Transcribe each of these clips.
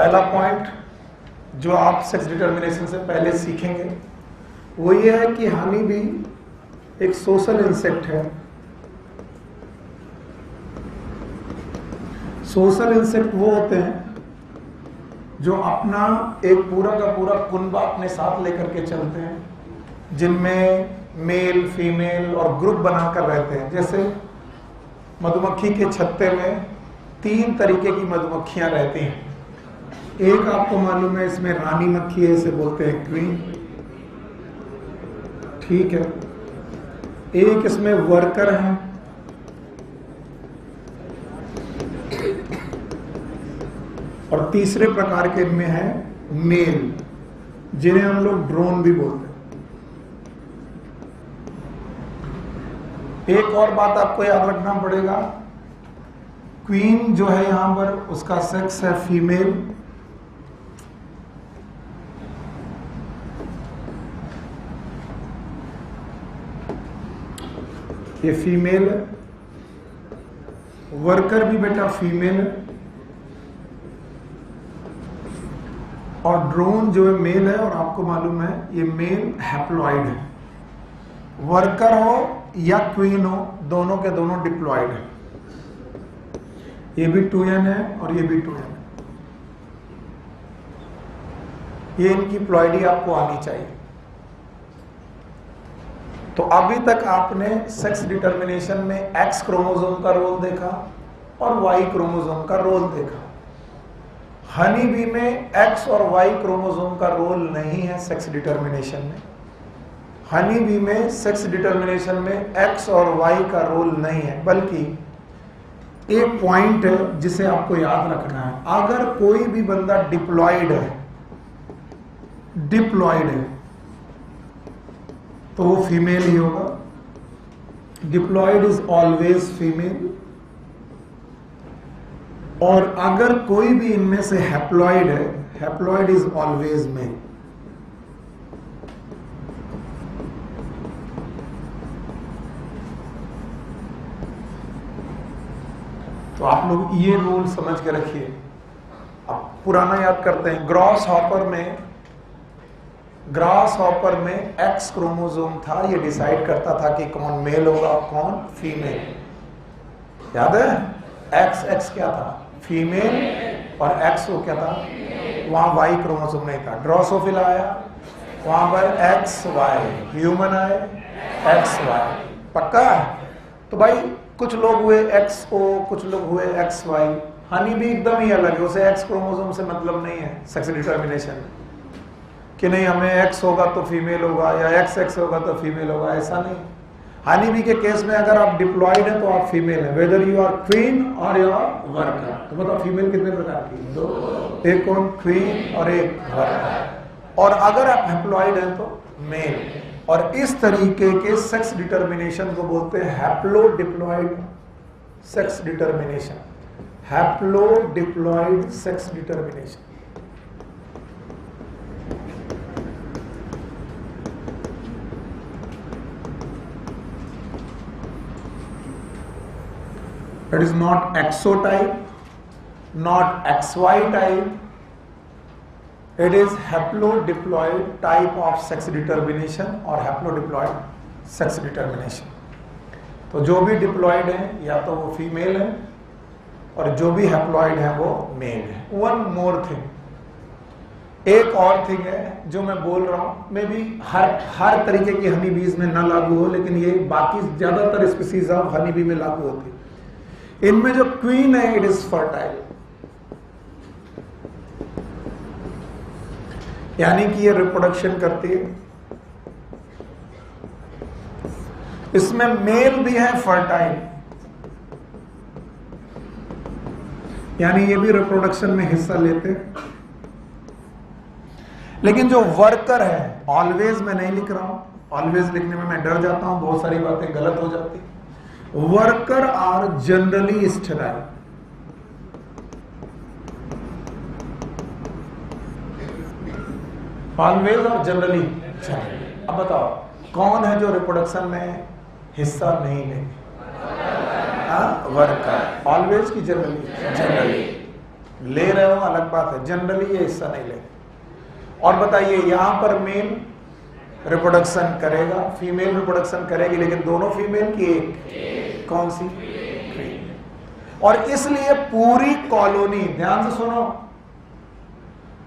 पहला पॉइंट जो आप सेक्स डिटर्मिनेशन से पहले सीखेंगे वो ये है कि हनी भी एक सोशल इंसेक्ट है। सोशल इंसेक्ट वो होते हैं जो अपना एक पूरा का पूरा कुनबा अपने साथ लेकर के चलते हैं, जिनमें मेल फीमेल और ग्रुप बनाकर रहते हैं। जैसे मधुमक्खी के छत्ते में 3 तरीके की मधुमक्खियां रहती हैं। एक आपको मालूम है, इसमें रानी मक्खी है, इसे बोलते हैं क्वीन, ठीक है। एक इसमें वर्कर है, और तीसरे प्रकार के इनमें है मेल, जिन्हें हम लोग ड्रोन भी बोलते हैं। एक और बात आपको याद रखना पड़ेगा, क्वीन जो है यहां पर उसका सेक्स है फीमेल, ये फीमेल है। वर्कर भी बेटा फीमेल है, और ड्रोन जो है मेल है, और आपको मालूम है ये मेल हैप्लॉइड है। वर्कर हो या क्वीन हो, दोनों के दोनों डिप्लॉइड है। ये भी 2n है और ये भी 2n है। ये इनकी प्लॉइडी आपको आनी चाहिए। तो अभी तक आपने सेक्स डिटर्मिनेशन में X क्रोमोसोम का रोल देखा और Y क्रोमोसोम का रोल देखा। हनी बी में X और Y क्रोमोसोम का रोल नहीं है सेक्स डिटर्मिनेशन में। हनी बी में सेक्स डिटर्मिनेशन में X और Y का रोल नहीं है, बल्कि एक पॉइंट है जिसे आपको याद रखना है। अगर कोई भी बंदा डिप्लॉइड है तो वो फीमेल ही होगा। Diploid is always female. और अगर कोई भी इनमें से हैप्लॉइड है, हैप्लॉइड इज ऑलवेज मेल। तो आप लोग ये रूल समझ के रखिए। अब पुराना याद करते हैं। ग्रास हॉपर में X क्रोमोसोम था, ये डिसाइड करता था कि कौन मेल होगा और कौन फीमेल। याद है? X क्या था? फीमेल, और X वो क्या था? वहां Y क्रोमोसोम नहीं था। ड्रोसोफिला आया, वहां पर XY। ह्यूमन आए XY। पक्का? तो भाई कुछ लोग हुए XO, कुछ लोग हुए XY। हनी भी एकदम ही अलग है, उसे X क्रोमोसोम से मतलब नहीं है सेक्स डिटर्मिनेशन कि नहीं हमें X होगा तो फीमेल होगा या XX होगा तो फीमेल होगा, ऐसा नहीं। हनी बी के केस में अगर आप डिप्लॉइड हैं तो आप फीमेल हैं, वेदर यू आर क्वीन और यू आर वर्कर। तो बताओ फीमेल कितने प्रकार की? 2। एक कौन? क्वीन और एक वर्कर। और अगर आप हैप्लॉइड हैं तो मेल। और इस तरीके के सेक्स डिटर्मिनेशन को बोलते हैं haplodiploid sex determination. Haplodiploid sex determination. It is not XO type, not XY type. It is haplodiploid type of sex determination or haplodiploid sex determination. तो जो भी डिप्लॉइड है या तो वो फीमेल है, और जो भी हैप्लॉइड है वो मेल है। वन मोर थिंग, एक और थिंग है जो मैं बोल रहा हूं, मे बी हर तरीके की हनी बीज में ना लागू हो, लेकिन ये बाकी ज्यादातर स्पीसीज ऑफ हनी बी में लागू होती है। इनमें जो क्वीन है इट इज फर्टाइल, यानी कि ये रिप्रोडक्शन करती है। इसमें मेल भी है फर्टाइल, यानी ये भी रिप्रोडक्शन में हिस्सा लेते हैं। लेकिन जो वर्कर है, ऑलवेज मैं नहीं लिख रहा हूं, ऑलवेज लिखने में मैं डर जाता हूं, बहुत सारी बातें गलत हो जाती। Worker are generally sterile. Always और जनरली। अब बताओ कौन है जो रिप्रोडक्शन में हिस्सा नहीं लेंगे? वर्कर। ऑलवेज की जनरली? जनरली। ले रहे हो अलग बात है, जनरली ये हिस्सा नहीं लेंगे। और बताइए यहां पर मेल रिप्रोडक्शन करेगा, फीमेल रिप्रोडक्शन करेगी, लेकिन दोनों फीमेल की एक, कौन सी? और इसलिए पूरी कॉलोनी, ध्यान से सुनो,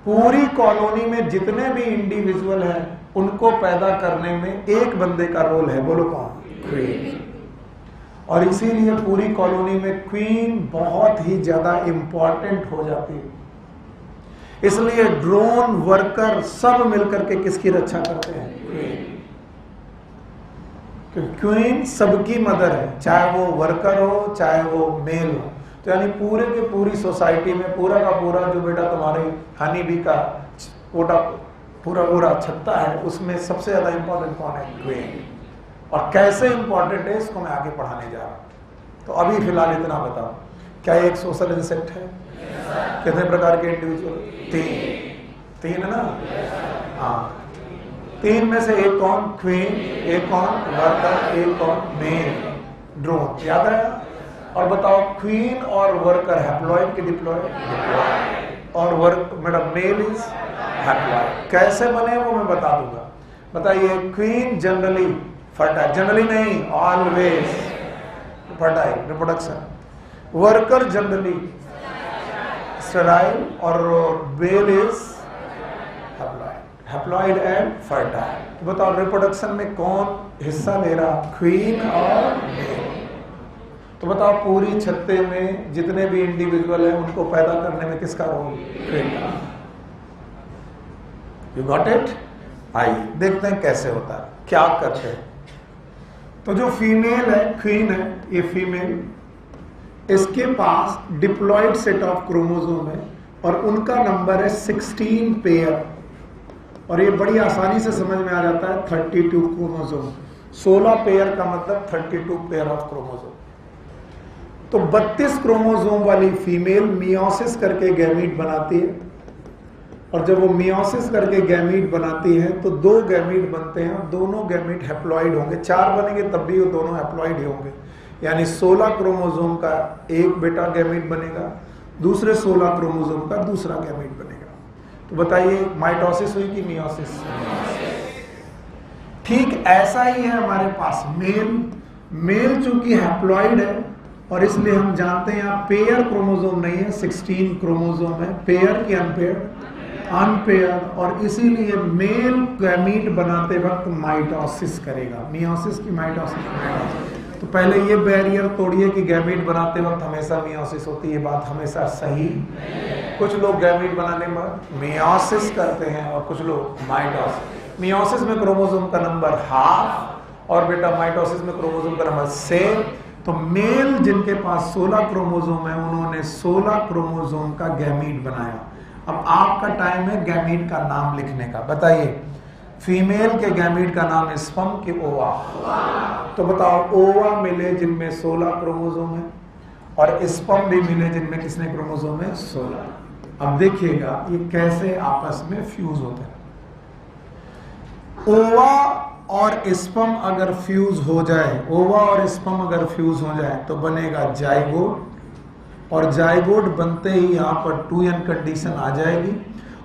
पूरी कॉलोनी में जितने भी इंडिविजुअल हैं उनको पैदा करने में एक बंदे का रोल है, बोलो कौन? क्वीन। और इसीलिए पूरी कॉलोनी में क्वीन बहुत ही ज्यादा इंपॉर्टेंट हो जाती है। इसलिए ड्रोन, वर्कर सब मिलकर के किसकी रक्षा करते हैं? क्वीन। क्वीन सबकी मदर है, चाहे वो वर्कर हो चाहे वो मेल हो। तो यानी पूरे के पूरी सोसाइटी में पूरा का पूरा जो बेटा तुम्हारे हनी बी का पूरा छत्ता है, उसमें सबसे ज्यादा इंपॉर्टेंट कौन है? क्वीन। और कैसे इंपॉर्टेंट है इसको मैं आगे पढ़ाने जा रहा हूं। तो अभी फिलहाल इतना बताओ, क्या एक सोशल इंसेक्ट है? कितने प्रकार के इंडिविजुअल? तीन है ना? हाँ, तीन में से एक कौन? क्वीन, एक कौन? वर्कर, एक कौन? Male, drone. याद है? और बताओ क्वीन और वर्कर हैप्लॉइड की डिप्लॉइड? और work madam male is haploid. कैसे बने वो मैं बता दूंगा। बताइए, क्वीन जनरली फर्टाइल, जनरली नहीं always fertile reproduction, worker generally sterile, और male is haploid and fertile. तो बताओ रिप्रोडक्शन में कौन हिस्सा ले रहा? क्वीन और मेल। तो बताओ पूरी छत्ते में जितने भी इंडिविजुअल हैं उनको पैदा करने में किसका रोल? क्वीन का। You got it? आइए देखते हैं कैसे होता है, क्या करते हैं। तो जो फीमेल है, क्वीन है, ये फीमेल, इसके पास डिप्लॉइड सेट ऑफ क्रोमोसोम है और उनका नंबर है 16 पेयर। और ये बड़ी आसानी से समझ में आ जाता है, 32 क्रोमोसोम। 16 पेयर का मतलब 32 पेयर ऑफ क्रोमोसोम। तो 32 क्रोमोसोम वाली फीमेल मियोसिस करके गैमीट बनाती है, और जब वो मियोसिस करके गैमीट बनाती है तो 2 गैमीट बनते हैं, और दोनों गैमीट हैप्लॉइड होंगे। 4 बनेंगे तब भी वो दोनों हैप्लॉइड ही होंगे। यानी 16 क्रोमोसोम का एक बेटा गैमीट बनेगा, दूसरे 16 क्रोमोसोम का दूसरा गैमीट बनेगा। तो बताइए माइटोसिस हुई कि मियोसिस? ठीक ऐसा ही है हमारे पास मेल चूंकि हैप्लॉइड है, और इसलिए हम जानते हैं यहाँ पेयर क्रोमोसोम नहीं है, 16 क्रोमोसोम है। पेयर की अनपेयर, और इसीलिए मेल गैमीट बनाते वक्त माइटोसिस करेगा। मियोसिस की माइटोसिस। तो पहले ये बैरियर तोड़िए कि गैमीट बनाते वक्त हमेशा मियोसिस होती है, बात हमेशा सही। कुछ लोग गैमीट बनाने में मियोसिस करते हैं और कुछ लोग माइटोसिस। मियोसिस में क्रोमोसोम का नंबर ½ और बेटा माइटोसिस में क्रोमोसोम का नंबर सेम। तो मेल जिनके पास 16 क्रोमोसोम है उन्होंने 16 क्रोमोसोम का गैमीट बनाया। अब आपका टाइम है गैमीट का नाम लिखने का। बताइए फीमेल के गैमीट का नाम है स्पर्म की ओवा। तो बताओ ओवा मिले जिनमें 16 क्रोमोसोम है, और स्पर्म भी मिले जिनमें कितने क्रोमोसोम है? 16। अब देखिएगा ये कैसे आपस में फ्यूज होते हैं। ओवा और स्पर्म अगर फ्यूज हो जाए, ओवा और स्पर्म अगर फ्यूज हो जाए तो बनेगा जाइगोट, और जाइगोट बनते ही यहाँ पर 2n कंडीशन आ जाएगी,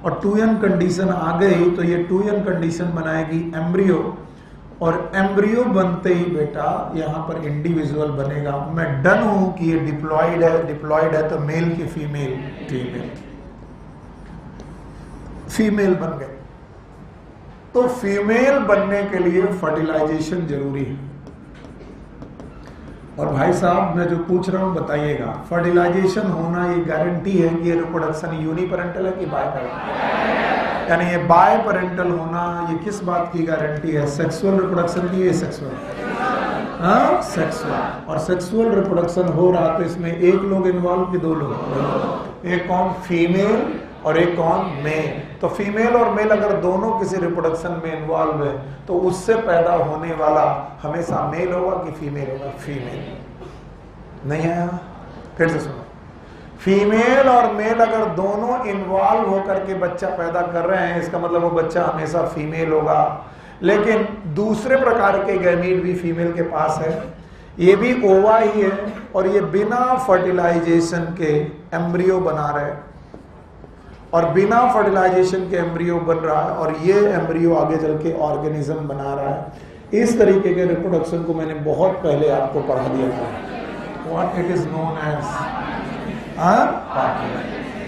और 2n कंडीशन आ गई तो ये 2n कंडीशन बनाएगी एम्ब्रियो, और एम्ब्रियो बनते ही बेटा यहाँ पर इंडिविजुअल बनेगा। मैं डन हूं कि ये डिप्लॉइड है तो मेल की फीमेल बन गए। तो फीमेल बनने के लिए फर्टिलाइजेशन जरूरी है। और भाई साहब मैं जो पूछ रहा हूं बताइएगा, फर्टिलाइजेशन होना ये गारंटी है कि ये रिप्रोडक्शन यूनिपेरेंटल है कि बायपेरेंटल? यानी ये बायपेरेंटल होना ये किस बात की गारंटी है? सेक्सुअल रिप्रोडक्शन की। ये सेक्सुअल, हाँ सेक्सुअल। और सेक्सुअल रिप्रोडक्शन हो रहा तो इसमें एक लोग इन्वॉल्व कि 2 लोग? एक कौन? फीमेल और एक कौन? मेल। तो फीमेल और मेल अगर दोनों किसी रिप्रोडक्शन में इन्वॉल्व है तो उससे पैदा होने वाला हमेशा मेल होगा कि फीमेल होगा? फीमेल। नहीं आया? फिर से सुनो, फीमेल और मेल अगर दोनों इन्वॉल्व होकर के बच्चा पैदा कर रहे हैं इसका मतलब वो बच्चा हमेशा फीमेल होगा। लेकिन दूसरे प्रकार के गैमीट भी फीमेल के पास है, ये भी ओवा ही है, और ये बिना फर्टिलाइजेशन के एम्ब्रियो बना रहे हैं। और बिना फर्टिलाइजेशन के एम्ब्रियो बन रहा है और ये एम्ब्रियो आगे चल के ऑर्गेनिज्म बना रहा है। इस तरीके के रिप्रोडक्शन को मैंने बहुत पहले आपको पढ़ा दिया था। What it is known as,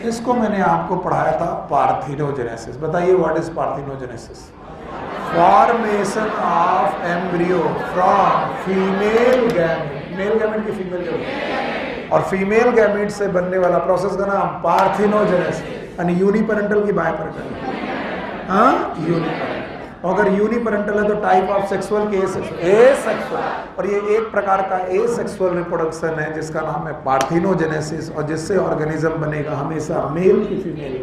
इसको मैंने आपको पढ़ाया था पार्थिनोजेनेसिस। बताइए what is parthenogenesis? Formation of embryo from female gamete, male gamete की फीमेल गैमेट, और फीमेल गैमेट से बनने वाला प्रोसेस का नाम पार्थिनोजेनेसिस। यानी यूनिपेरेंटल की बायपेरेंटल, यूनिपेरेंटल। अगर यूनिपेरेंटल है तो टाइप ऑफ सेक्सुअल के एसेक्सुअल, और ये एक प्रकार का एसेक्सुअल रिप्रोडक्शन है जिसका नाम है पार्थिनोजेनेसिस, और जिससे ऑर्गेनिज्म बनेगा हमेशा मेल की फीमेल।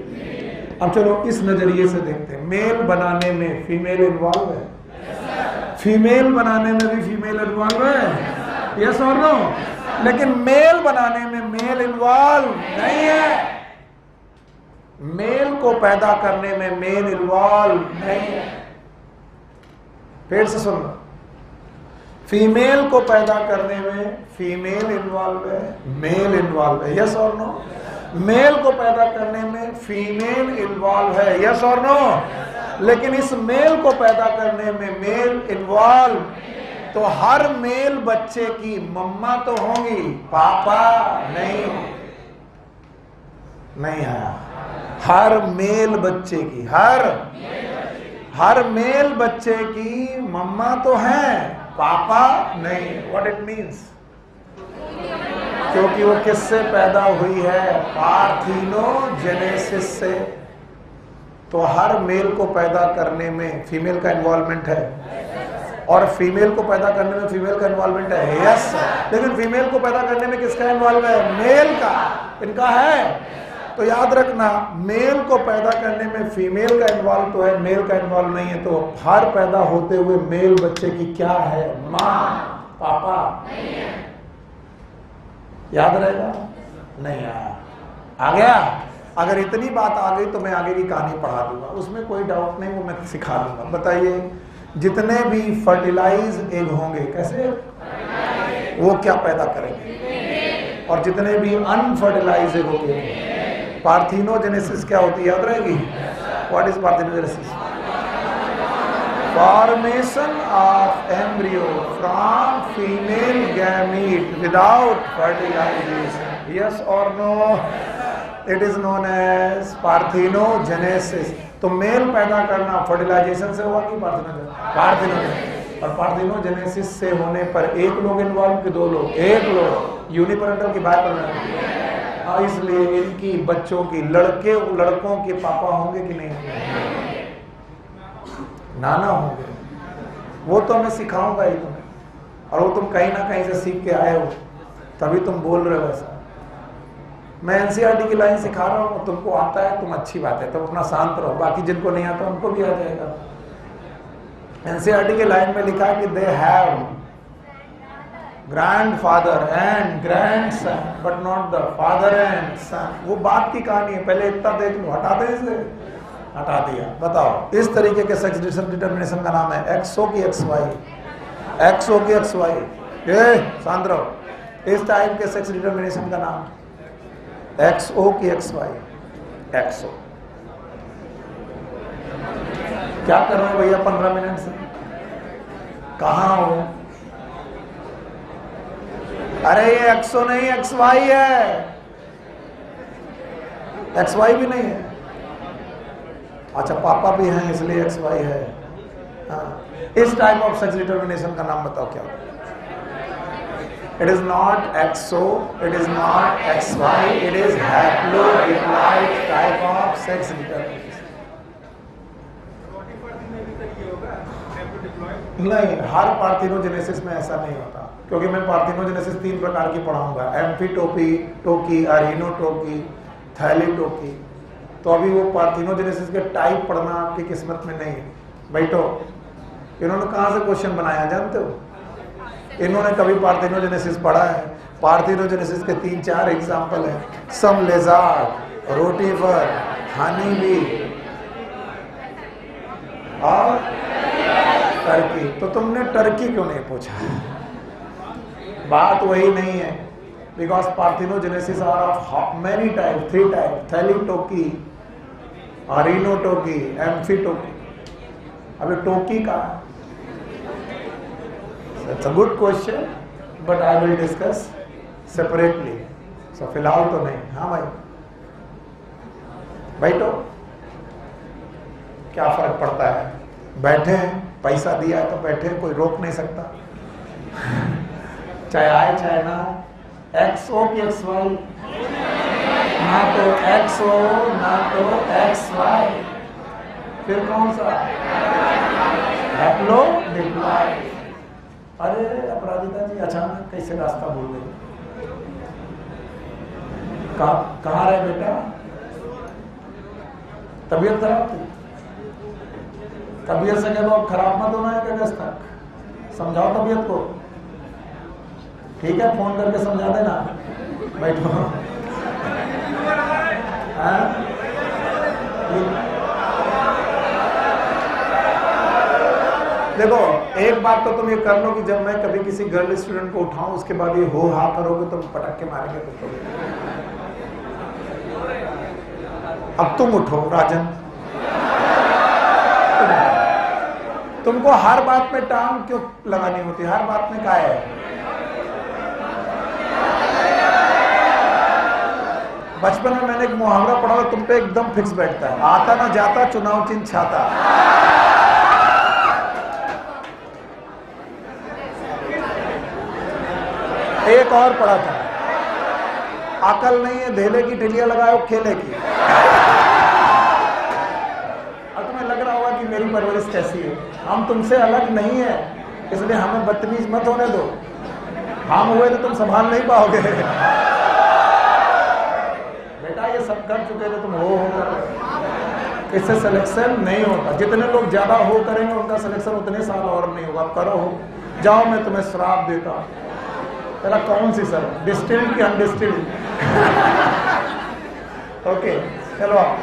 अब चलो इस नजरिए से देखते हैं, मेल बनाने में फीमेल इन्वॉल्व है, फीमेल बनाने में भी फीमेल इन्वॉल्व है, यस और नो? लेकिन मेल बनाने में मेल इन्वॉल्व नहीं है। मेल को पैदा करने में मेल इन्वॉल्व नहीं है। फिर से सुन लो, फीमेल को पैदा करने में फीमेल इन्वॉल्व है, मेल इन्वॉल्व है, यस और नो? मेल को पैदा करने में फीमेल इन्वॉल्व है, यस और नो? लेकिन इस मेल को पैदा करने में मेल इन्वॉल्व, तो हर मेल बच्चे की मम्मा तो होंगी, पापा नहीं है। हर मेल बच्चे की, हर मेल बच्चे की मम्मा तो है, पापा नहीं। What it means? क्योंकि वो किससे पैदा हुई है? पार्थिनोजेनेसिस से। तो हर मेल को पैदा करने में फीमेल का इन्वॉल्वमेंट है, और फीमेल को पैदा करने में फीमेल का इन्वॉल्वमेंट है, यस। लेकिन फीमेल को पैदा करने में किसका इन्वॉल्व है? मेल का। इनका है। तो याद रखना, मेल को पैदा करने में फीमेल का इन्वॉल्व तो है, मेल का इन्वॉल्व नहीं है। तो हर पैदा होते हुए मेल बच्चे की क्या है? माँ, पापा नहीं है। याद रहेगा? नहीं आया? आ गया? अगर इतनी बात आ गई तो मैं आगे की कहानी पढ़ा दूंगा, उसमें कोई डाउट नहीं, वो मैं सिखा दूंगा। बताइए, जितने भी फर्टिलाइज एग होंगे, कैसे वो क्या पैदा करेंगे, और जितने भी अनफर्टिलाइज एग होंगे, पार्थिनोजेनेसिस क्या होती है? याद रहेगी? What is parthenogenesis? Formation of embryo from female gamete without fertilization, yes और no? It is known as parthenogenesis. तो मेल पैदा करना फर्टिलाइजेशन से हुआ कि पार्थिनोजेनेसिस? और पार्थिनोजेनेसिस से होने पर एक लोग इन्वॉल्व कि दो लोग? एक लोग। यूनिपेरेंटल की बायपेरेंटल? इसलिए इनकी बच्चों की लड़कों के पापा होंगे कि नहीं होंगे? नाना होंगे। वो तो मैं सिखाऊंगा ही तुम्हें, और वो तुम कहीं ना कहीं से सीख के आए हो, तभी तुम बोल रहे हो ऐसा। मैं एनसीईआरटी की लाइन सिखा रहा हूँ, तुमको आता है, तुम अच्छी बात है, तुम अपना शांत रहो। बाकी जिनको नहीं आता उनको भी आ जाएगा। एनसीईआरटी की लाइन में लिखा है कि they have grandfather and grandson but not the father and son. वो बात की कहानी है, पहले इतना देख लो। हटा दे इसे, हटा दिया। बताओ, इस तरीके के सेक्स डिटर्मिनेशन का नाम है एक्सओ की एक्स वाई, एक्सओ की एक्स वाई। शांत रहो। इस टाइप के सेक्स डिटर्मिनेशन का नाम एक्सओ की एक्स वाई, एक्सओ। क्या कर रहे हो भैया 15 मिनट से? कहाँ हो? अरे ये एक्सओ नहीं, एक्स वाई है। एक्स वाई भी नहीं है? अच्छा, पापा भी हैं इसलिए एक्स वाई है। हाँ। इस टाइप ऑफ सेक्स डिटर्मिनेशन का नाम बताओ क्या? It is not XO, it is not X Y, it is haplodiploid type of sex determination. नहीं, हर पार्थिनोजेनेसिस में ऐसा नहीं होता, क्योंकि मैं पार्थिनोजेनेसिस 3 प्रकार की पढ़ाऊंगा, एम्फीटोपी, टोकी, अरिनोटोकी, थैलीटोकी। तो अभी वो पार्थिनोजेनेसिस के टाइप पढ़ना आपकी किस्मत में नहीं है। बैठो, इन्होंने कहाँ से क्वेश्चन बनाया जानते हो? इन्होंने कभी पार्थिनोजेनेसिस पढ़ा है? पार्थिनोजेनेसिस के 3-4 एग्जाम्पल हैं। सम लेजार्ड, रोटीफर, हनी बी और टर्की। तो तुमने टर्की क्यों नहीं पूछा? बात वही नहीं है, because parthenogenesis are of many type, 3 type, thelytoky, arrhenotoky, amphitoky. अभी टोकी का it's a good question but I will discuss separately. So फिलहाल तो नहीं। हाँ भाई बैठो, क्या फर्क पड़ता है, बैठे हैं, पैसा दिया है तो बैठे, कोई रोक नहीं सकता। चाहे आए चाहे ना आए, एक्स हो कि एक्स वाई, ना तो एक्स हो ना तो एक्स वाई, फिर कौन सा हैप्लो डिप्लॉइड। अरे अपराजिता जी अचानक कैसे रास्ता भूल गई? कहाँ रहे बेटा? तबीयत खराब थी? तबीयत से कहते अब खराब मत होना है अगस्त तक, समझाओ तबीयत को। ठीक है, फोन करके समझा देना। बैठो। देखो एक बात तो तुम ये कर लो कि जब मैं कभी किसी गर्ल स्टूडेंट को उठाऊं उसके बाद ये हो हा करोगे तो पटक के मारेंगे तो। अब तुम उठो राजन, तुमको हर बात में टांग क्यों लगानी होती? हर बात में क्या है? बचपन में मैंने एक मुहावरा पढ़ा, तुम पे एकदम फिक्स बैठता है, आता ना जाता चुनाव चिन्ह छाता। एक और पढ़ा था, अकल नहीं है धेले की टिलिया लगाओ खेले की। अब तुम्हें लग रहा होगा कि मेरी परवरिश कैसी है। हम तुमसे अलग नहीं है, इसलिए हमें बदतमीज मत होने दो। हम हुए तो तुम संभाल नहीं पाओगे। बेटा ये सब कर चुके थे, तुम हो कर, इससे सिलेक्शन नहीं होता। जितने लोग ज्यादा हो करेंगे उनका सिलेक्शन उतने साल और नहीं होगा। करो हो, जाओ मैं तुम्हें श्राप देता हूं। तेरा कौन सी सर, डिस्टिल्ड की अनडिस्टिल्ड? ओके चलो आप।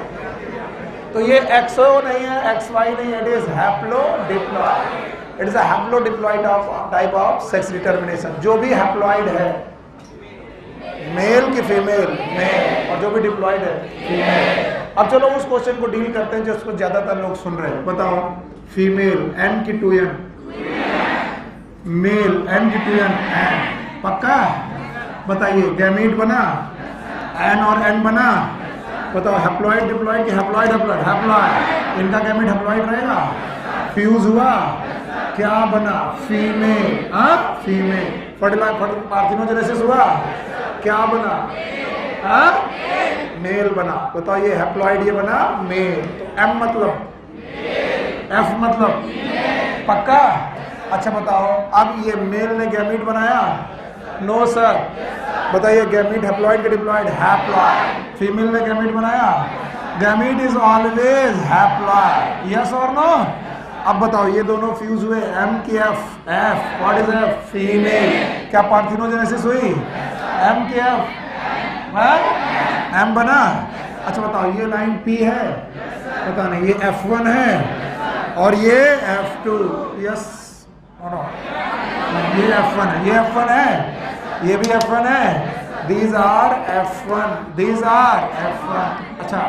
तो ये एक्सओ नहीं है, एक्स वाई नहीं है, it is haplodiploid. It is a haplodiploid type of sex determination. जो भी हैप्लॉइड है, मेल की फीमेल, मेल, और जो भी डिप्लॉइड है फीमेल। अब चलो उस क्वेश्चन को डील करते हैं जिसको ज्यादातर लोग सुन रहे हैं। बताओ, फीमेल एन की टू एन, मेल एन की टू एन, एन पक्का? बताइए गैमीट बना, एन और एन बना। बताओ हैप्लॉइड डिप्लॉइड की हैप्लॉइड हैप्लॉइड हैप्लॉइड, इनका गैमीट हैप्लॉइड रहेगा। फ्यूज हुआ, क्या बना? फीमेल। हाँ फीमेल। पार्थिनोजेनेसिस हुआ, क्या बना? हाँ मेल बना। बताओ ये हैप्लॉइड ये बना मेल। तो एम मतलब, एफ मतलब पक्का? अच्छा बताओ, अब ये मेल ने गैमीट बनाया? No sir. बताइए गैमीट हैप्लॉइड के डिप्लॉइड? हैप्लॉइड। फीमेल ने गैमीट बनाया? Gamete is always haploid. Yes और नो? अब बताओ ये दोनों फ्यूज हुए, एम की F, F what is F? Female. क्या पार्थिनोजेनेसिस हुई? एम की एफ, एम बना। अच्छा बताओ ये लाइन पी है? पता नहीं, ये F1 है और ये F2। यस और नो? ये F1 है, ये F1 है, ये भी F1 है। These are F1, these are F1। अच्छा,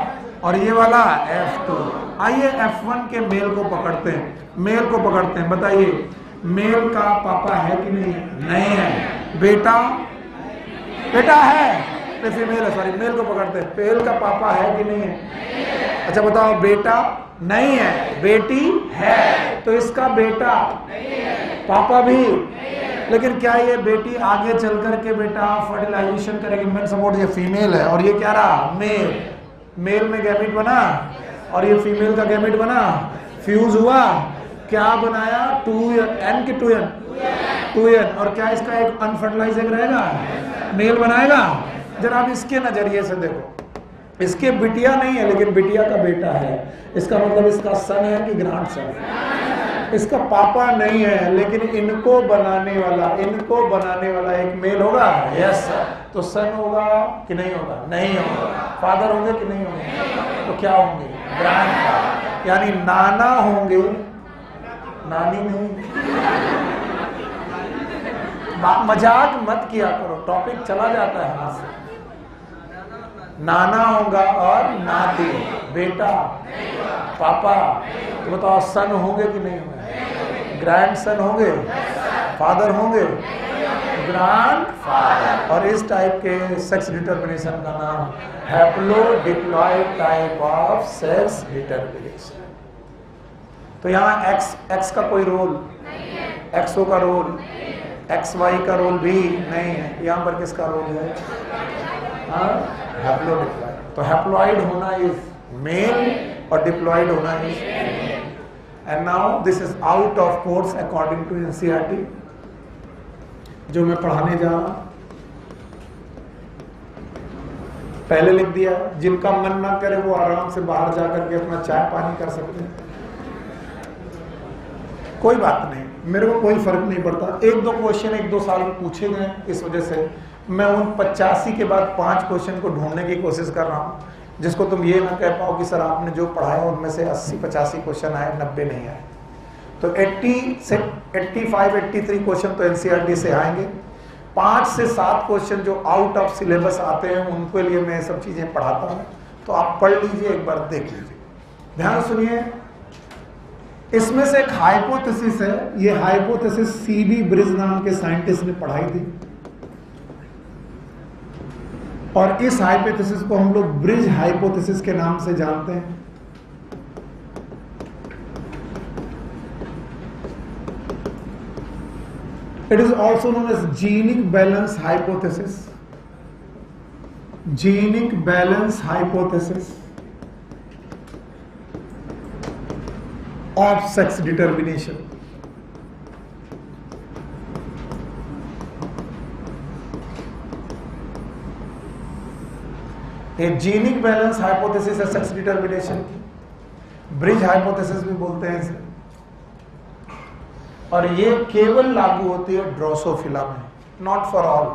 और ये वाला F2। आइए F1 के मेल को पकड़ते हैं, मेल को पकड़ते हैं। बताइए मेल का पापा है कि नहीं? नहीं है। बेटा, बेटा है, फीमेल है, सॉरी, मेल को पकड़ते हैं। मेल का पापा है कि नहीं है? अच्छा बताओ, बेटा नहीं है, बेटी है, तो इसका बेटा पापा भी। लेकिन क्या ये बेटी आगे चल करके बेटा फर्टिलाइजेशन करेगी? मेन सपोर्ट, ये फीमेल है और ये क्या रहा? मेल। मेल में गैमीट बना और ये फीमेल का गैमीट बना, फ्यूज हुआ, क्या बनाया? 2n की 2n। और क्या इसका एक अनफर्टिलाइज एग रहेगा? मेल बनाएगा। जरा आप इसके नजरिए से देखो, इसके बिटिया नहीं है लेकिन बिटिया का बेटा है। इसका मतलब इसका सन है कि ग्रांड सन? इसका पापा नहीं है लेकिन इनको बनाने वाला एक मेल होगा। Yes sir. तो सन होगा कि नहीं होगा? नहीं होगा। फादर होंगे कि नहीं होंगे? तो क्या होंगे? ग्रैंड फादर, यानी नाना होंगे, नानी नहीं। मजाक मत किया करो, टॉपिक चला जाता है हाथ से। नाना होगा और नाती। बेटा, पापा। तो बताओ सन होंगे कि नहीं होंगे? ग्रैंड सन होंगे, फादर होंगे, ग्रैंड फादर। और इस टाइप के सेक्स डिटर्मिनेशन का नाम हैप्लोडिप्लॉइड टाइप ऑफ सेक्स डिटर्मिनेशन। तो यहाँ एक्स का कोई रोल, एक्सओ का रोल, एक्स वाई का रोल भी नहीं है। यहाँ पर किसका रोल है? हैप्लोडिप्लॉइड। तो हैप्लॉइड होना इज मेल और डिप्लॉइड होना is female. And now this is out of course according to NCERT जो मैं पढ़ाने जा रहा हूं। पहले लिख दिया, जिनका मन ना करे वो आराम से बाहर जाकर के अपना चाय पानी कर सकते हैं, कोई बात नहीं, मेरे को कोई फर्क नहीं पड़ता। एक दो क्वेश्चन 1-2 साल में पूछे गए, इस वजह से मैं उन 85 के बाद 5 क्वेश्चन को ढूंढने की कोशिश कर रहा हूँ, जिसको तुम ये ना कह पाओ कि सर आपने जो पढ़ाया उनमें से 80-85 क्वेश्चन आए, 90 नहीं आए। तो 80 से 85-83 क्वेश्चन तो एनसीईआरटी से आएंगे। 5 से 7 क्वेश्चन जो आउट ऑफ सिलेबस आते हैं उनके लिए मैं सब चीजें पढ़ाता हूँ, तो आप पढ़ लीजिए, एक बार देख लीजिए, ध्यान सुनिए। इसमें से एक हाइपोथेसिस है, ये हाइपोथेसिस सीबी ब्रिज नाम के साइंटिस्ट ने पढ़ाई थी, और इस हाइपोथेसिस को हम लोग ब्रिज हाइपोथेसिस के नाम से जानते हैं। It is also known as genic balance hypothesis. Genic balance hypothesis of sex determination. एक जीनिक बैलेंस हाइपोथेसिस है सेक्स डिटर्मिनेशन की, ब्रिज हाइपोथेसिस भी बोलते हैं इसे, और ये केवल लागू होती है ड्रोसोफिला में, नॉट फॉर ऑल।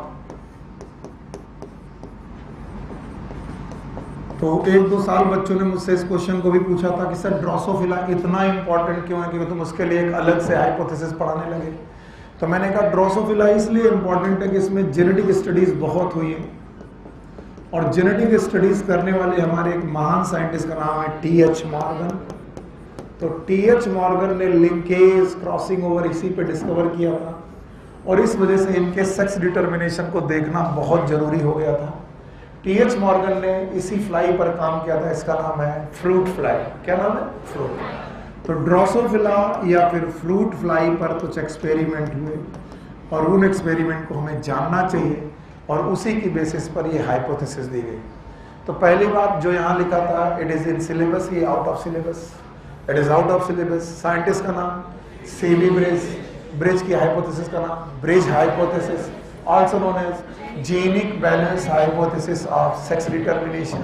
तो 1-2 साल बच्चों ने मुझसे इस क्वेश्चन को भी पूछा था कि सर ड्रोसोफिला इतना इंपॉर्टेंट क्यों है कि तुम उसके लिए एक अलग से हाइपोथेसिस पढ़ाने लगे। तो मैंने कहा ड्रोसोफिला इसलिए इंपॉर्टेंट है कि इसमें जेनेटिक स्टडीज बहुत हुई है, और जेनेटिक स्टडीज करने वाले हमारे एक महान साइंटिस्ट का नाम है टी.एच. मॉर्गन। तो टी.एच. मॉर्गन ने लिंकेज, क्रॉसिंग ओवर इसी पे डिस्कवर किया था, और इस वजह से इनके सेक्स डिटर्मिनेशन को देखना बहुत जरूरी हो गया था। टी.एच. मॉर्गन ने इसी फ्लाई पर काम किया था, इसका नाम है फ्रूट फ्लाई। क्या नाम है? फ्रूट। तो ड्रोसोफिला या फिर फ्रूट फ्लाई पर कुछ एक्सपेरिमेंट हुए, और उन एक्सपेरिमेंट को हमें जानना चाहिए, और उसी की बेसिस पर ये हाइपोथेसिस दी गई। तो पहली बात जो यहाँ लिखा था, इट इज इन सिलेबस, ये out of syllabus, it is out of syllabus. Scientist का नाम सीबी ब्रिज, ब्रिज की हाइपोथेसिस का नाम Bridge hypothesis, also known as genic balance hypothesis of sex determination,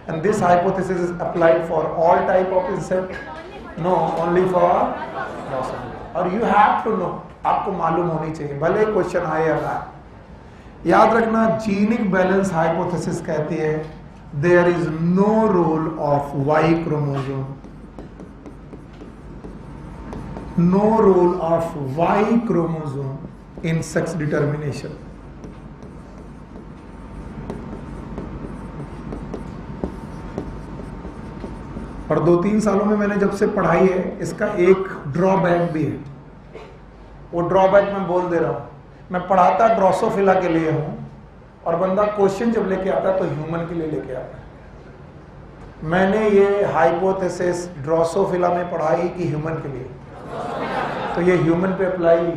and this hypothesis is applied for all type of insect, no only for Drosophila. और you have to know, आपको मालूम होनी चाहिए, भले question आए या ना। याद रखना, जीनिक बैलेंस हाइपोथेसिस कहती है there is no role of Y chromosome, no role of Y chromosome in sex determination. और 2-3 सालों में मैंने जब से पढ़ाई है, इसका एक ड्रॉबैक भी है, वो ड्रॉबैक मैं बोल दे रहा हूं। मैं पढ़ाता ड्रोसोफिला के लिए हूं, और बंदा क्वेश्चन जब लेके आता है तो ह्यूमन के लिए लेके आता है। मैंने ये हाइपोथेसिस ड्रोसोफिला में पढ़ाई कि ह्यूमन के लिए, तो ये ह्यूमन पे अप्लाई।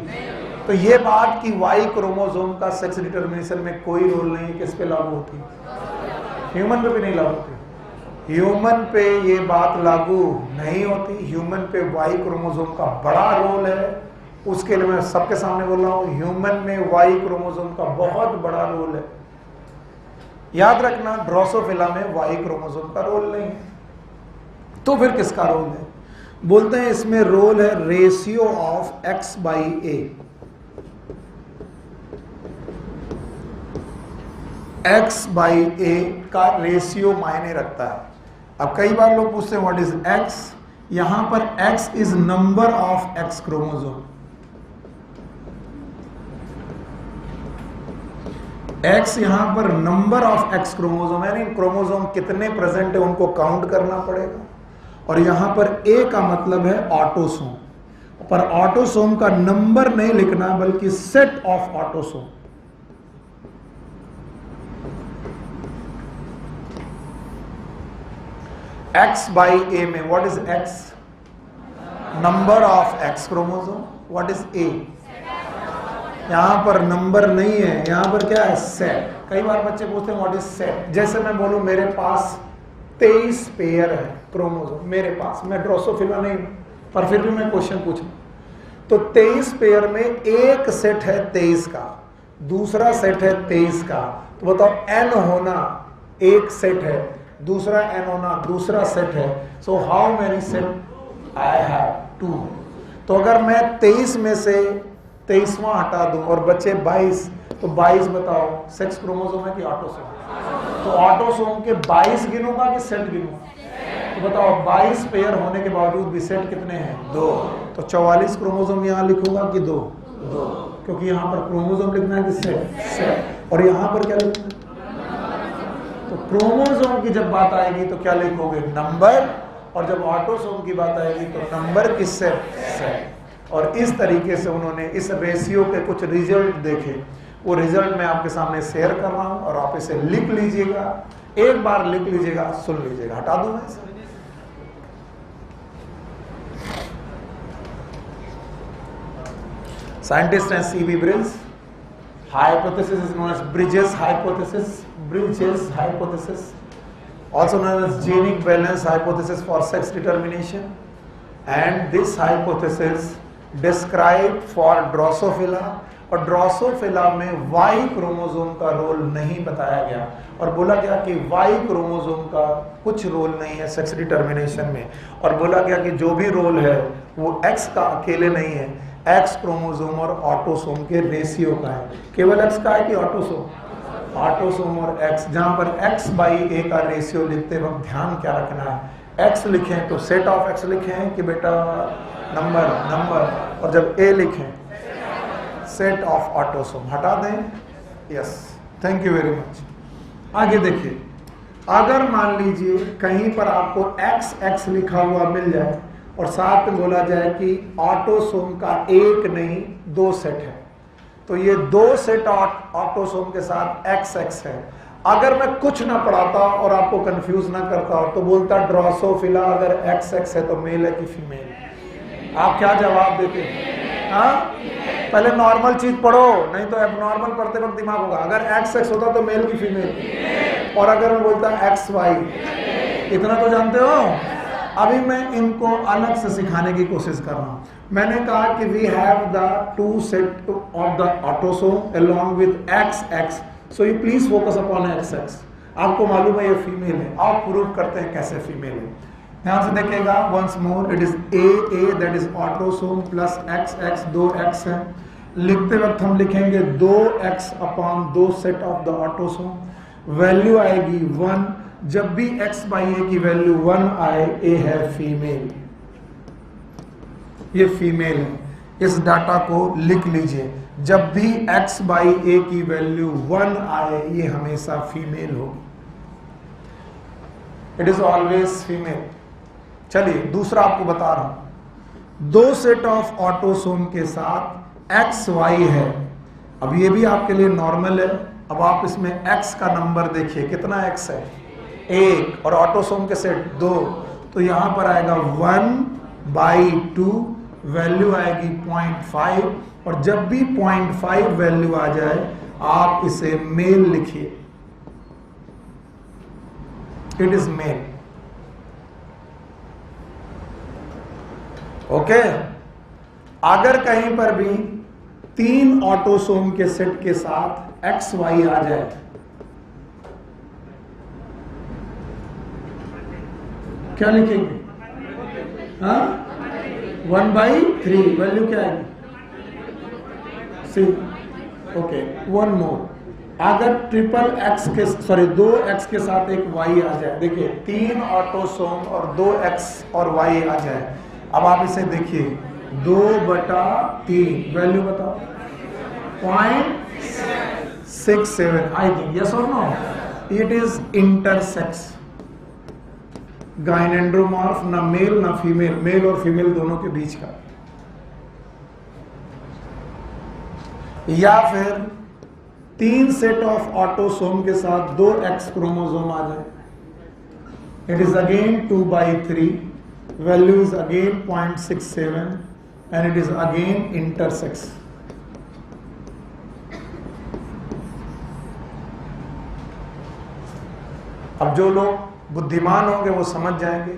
तो ये बात कि वाई क्रोमोसोम का सेक्स डिटर्मिनेशन में कोई रोल नहीं, किस पे लागू होती? ह्यूमन पे भी नहीं लागू होती। ह्यूमन पे ये बात लागू नहीं होती। ह्यूमन पे वाई क्रोमोसोम का बड़ा रोल है, उसके लिए मैं सबके सामने बोल रहा हूं, ह्यूमन में वाई क्रोमोसोम का बहुत बड़ा रोल है। याद रखना, ड्रोसोफिला में वाई क्रोमोसोम का रोल नहीं है। तो फिर किसका रोल है? बोलते हैं इसमें रोल है रेशियो ऑफ X/A। X/A का रेशियो मायने रखता है। अब कई बार लोग पूछते हैं व्हाट इज X, यहां पर X is number of X chromosome. X यहाँ पर नंबर ऑफ एक्स क्रोमोसोम है, यानी क्रोमोसोम कितने प्रेजेंट है उनको काउंट करना पड़ेगा। और यहाँ पर ए का मतलब है ऑटोसोम, पर ऑटोसोम का नंबर नहीं लिखना बल्कि set of autosome. X by A में what is X? Number of X chromosome. What is A? यहां पर नंबर नहीं है, यहां पर क्या है? सेट। कई बार बच्चे पूछते हैं व्हाट इज सेट। जैसे मैं बोलूं मेरे पास 23 पेयर है क्रोमोसोम, मेरे पास, मैं ड्रोसोफिला नहीं पर फिर भी मैं क्वेश्चन पूछ रहा हूं। तो 23 पेयर में एक सेट है 23 का, दूसरा सेट है 23 का, तो बताओ n होना एक सेट है, दूसरा n होना दूसरा सेट है। So how many set I have? 2। तो अगर मैं 23 में से 23वां हटा दूं और बचे 22, तो 22 बताओ सेक्स क्रोमोसोम है कि ऑटोसोम? तो ऑटोसोम के 22 गिनूंगा कि सेट गिनूंगा? तो बताओ 22 पेयर होने के बावजूद भी सेट कितने हैं? 2। तो 44 क्रोमोसोम यहां लिखूंगा कि 2? 2, क्योंकि यहां पर क्रोमोसोम लिखना है कि सेट? सेट। और यहां पर क्या लिखना है? तो क्रोमोसोम की जब बात आएगी तो क्या लिखोगे? नंबर। और जब ऑटोसोम की बात आएगी तो नंबर की सेट। और इस तरीके से उन्होंने इस रेशियो के कुछ रिजल्ट देखे, वो रिजल्ट मैं आपके सामने शेयर कर रहा हूं और आप इसे लिख लीजिएगा, एक बार लिख लीजिएगा, सुन लीजिएगा। हटा दूं मैं इसे? साइंटिस्ट हैं C.V. Bridges। Hypothesis is known as Bridges hypothesis, also known as genic balance hypothesis for sex determination. And this hypothesis described for Drosophila, और ड्रोसोफिला में Y क्रोमोसोम का रोल नहीं बताया गया और बोला गया कि Y क्रोमोसोम का कुछ रोल नहीं है सेक्स डिटर्मिनेशन में, और बोला गया कि जो भी रोल है वो X का अकेले नहीं है, X क्रोमोसोम और ऑटोसोम के रेशियो का है। केवल X का है कि ऑटोसोम? ऑटोसोम और X। जहां पर X बाई A का रेशियो लिखते वक्त ध्यान क्या रखना है? X लिखें तो सेट ऑफ X लिखें कि बेटा नंबर, और जब A लिखें सेट ऑफ ऑटोसोम। हटा दें? Yes, thank you very much. आगे देखिए, अगर मान लीजिए कहीं पर आपको XX लिखा हुआ मिल जाए और साथ में बोला जाए कि ऑटोसोम का एक नहीं 2 सेट है, तो ये 2 सेट ऑटोसोम के साथ XX है। अगर मैं कुछ ना पढ़ाता और आपको कंफ्यूज ना करता तो बोलता ड्रोसोफिला अगर XX है तो मेल है कि फीमेल? आप क्या जवाब देते हैं? हाँ, पहले नॉर्मल चीज पढ़ो, नहीं तो एबनॉर्मल पढ़ते वक्त दिमाग होगा। अगर XX होता तो मेल की फीमेल? और अगर मैं बोलता XY, इतना तो जानते हो। अभी मैं इनको अलग से सिखाने की कोशिश कर रहा हूं। मैंने कहा कि we have the 2 set of the autosome along with XX, so you please focus upon XX। आपको मालूम है ये फीमेल है, आप प्रूव करते हैं कैसे फीमेल है। ध्यान से देखिएगा, once more it is AA that is autosome plus XX, 2X है। लिखते वक्त हम लिखेंगे 2X upon 2 set of the autosome. Value आएगी 1। जब भी X बाई A की वैल्यू 1 आए, A है फीमेल, ये फीमेल है। इस डाटा को लिख लीजिए, जब भी X बाई A की वैल्यू 1 आए, ये हमेशा फीमेल होगी। It is always female. चलिए दूसरा आपको बता रहा हूं, 2 सेट ऑफ ऑटोसोम के साथ XY है। अब ये भी आपके लिए नॉर्मल है। अब आप इसमें X का नंबर देखिए, कितना X है? 1, और ऑटोसोम के सेट 2, तो यहां पर आएगा 1/2, वैल्यू आएगी 0.5, और जब भी 0.5 वैल्यू आ जाए आप इसे मेल लिखिए, इट इज मेल। ओके। अगर कहीं पर भी 3 ऑटोसोम के सेट के साथ XY आ जाए, क्या लिखेंगे? हाँ, 1/3, वैल्यू क्या आएगी? ओके, 1 मोर। अगर 2X के साथ एक Y आ जाए, देखिए 3 ऑटोसोम और 2X और Y आ जाए, अब आप इसे देखिए 2/3, वैल्यू बताओ? 0.7 6, 7, I think, yes or no? It is intersex. गाइनेंड्रोमॉर्फ, ना मेल ना फीमेल, मेल और फीमेल दोनों के बीच का। या फिर 3 सेट ऑफ ऑटोसोम के साथ 2 एक्स क्रोमोसोम आ जाए। It is again 2/3, value is again 0.67 and it is again intersex. अब जो लोग बुद्धिमान होंगे वो समझ जाएंगे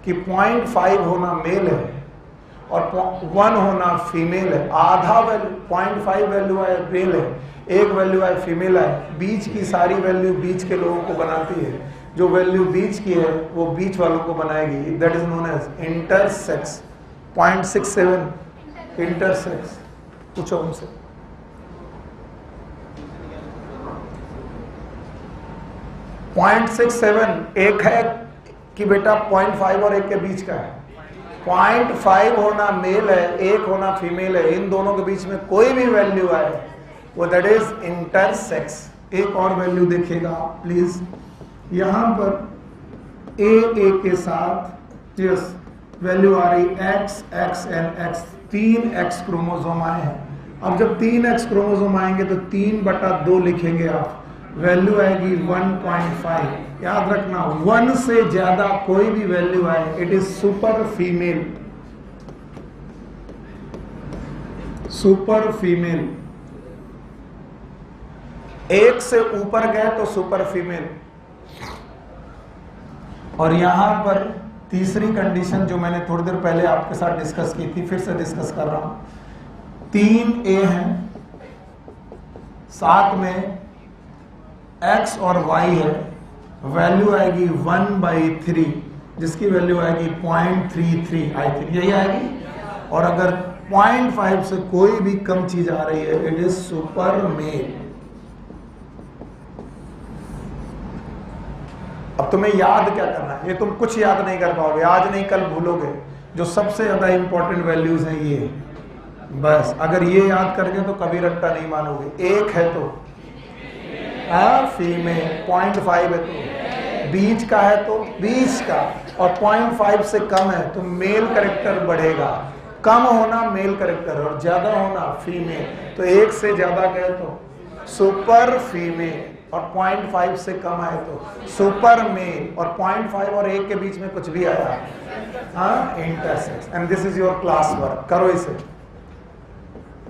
कि 0.5 होना मेल है और 1 होना फीमेल है। आधा वैल्यू 0.5 वैल्यू है मेल है, 1 वैल्यू है फीमेल है। बीच की सारी वैल्यू बीच के लोगों को बनाती है। जो वैल्यू बीच की है वो बीच वालों को बनाएगी। That is known as intersex. 0.67 intersex. पूछो उनसे। पॉइंट 0.67 एक है कि बेटा 0.5 और 1 के बीच का है। 0.5 होना मेल है, 1 होना फीमेल है। इन दोनों के बीच में कोई भी वैल्यू आए वो दैट इज इंटरसेक्स। एक और वैल्यू देखिएगा प्लीज, यहां पर ए के साथ यस वैल्यू आ रही x x and x. 3 x chromosome आए हैं। अब जब 3 एक्स क्रोमोसोम आएंगे तो 3/2 लिखेंगे आप, वैल्यू आएगी 1.5। याद रखना 1 से ज्यादा कोई भी वैल्यू आए it is super female. Super female. 1 से ऊपर गए तो सुपर फीमेल। और यहां पर तीसरी कंडीशन जो मैंने थोड़ी देर पहले आपके साथ डिस्कस की थी, फिर से डिस्कस कर रहा हूं। 3 ए हैं, साथ में x और y है, वैल्यू आएगी 1/3 जिसकी वैल्यू आएगी 0.33 आई थिंक यही आएगी। और अगर 0.5 से कोई भी कम चीज आ रही है इट इज सुपर मेल। अब तुम्हें याद क्या करना है, ये तुम कुछ याद नहीं कर पाओगे, आज नहीं कल भूलोगे। जो सबसे ज्यादा इंपॉर्टेंट वैल्यूज हैं ये, बस अगर ये याद करके तो कभी रट्टा नहीं मानोगे। 1 है तो फीमेल, 0.5 है तो बीच का है तो बीच का, और 0.5 से कम है तो मेल कैरेक्टर बढ़ेगा। कम होना मेल कैरेक्टर और ज्यादा होना फीमेल। तो 1 से ज्यादा गए तो सुपर फीमेल और 0.5 से कम आए तो सुपर मेल, और 0.5 और 1 के बीच में कुछ भी आया intersex. And this is your class work. करो इसे,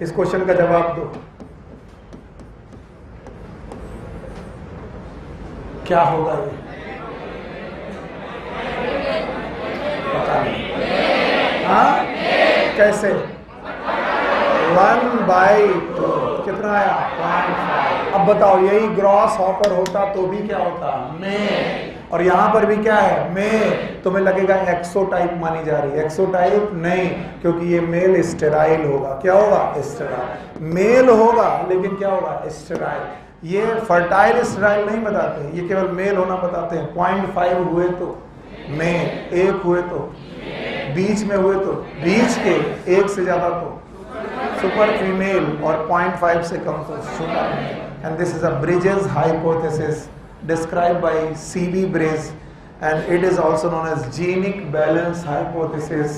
इस क्वेश्चन का जवाब दो। क्या होगा ये पता नहीं। हाँ कैसे? 1/2 कितना आया? 0.5। अब बताओ यही ग्रॉस हॉपर होता तो भी क्या होता? मेल। और यहां पर भी क्या है? मेल। तुम्हें लगेगा एक्सोटाइप मानी जा रही है। एक्सोटाइप नहीं, क्योंकि ये मेल स्टेराइल होगा। क्या होगा? स्टेराइल। मेल होगा लेकिन क्या होगा? स्टेराइल। ये फर्टाइल स्टेराइल नहीं बताते, ये केवल मेल होना बताते हैं। 0.5 हुए तो मेल, 1 हुए तो बीच में हुए तो बीच के, 1 से ज्यादा तो सुपर फीमेल और 0.5 से कम तो super male. And this is a Bridges hypothesis described by C.B. Brace and it is also known as genic balance hypothesis।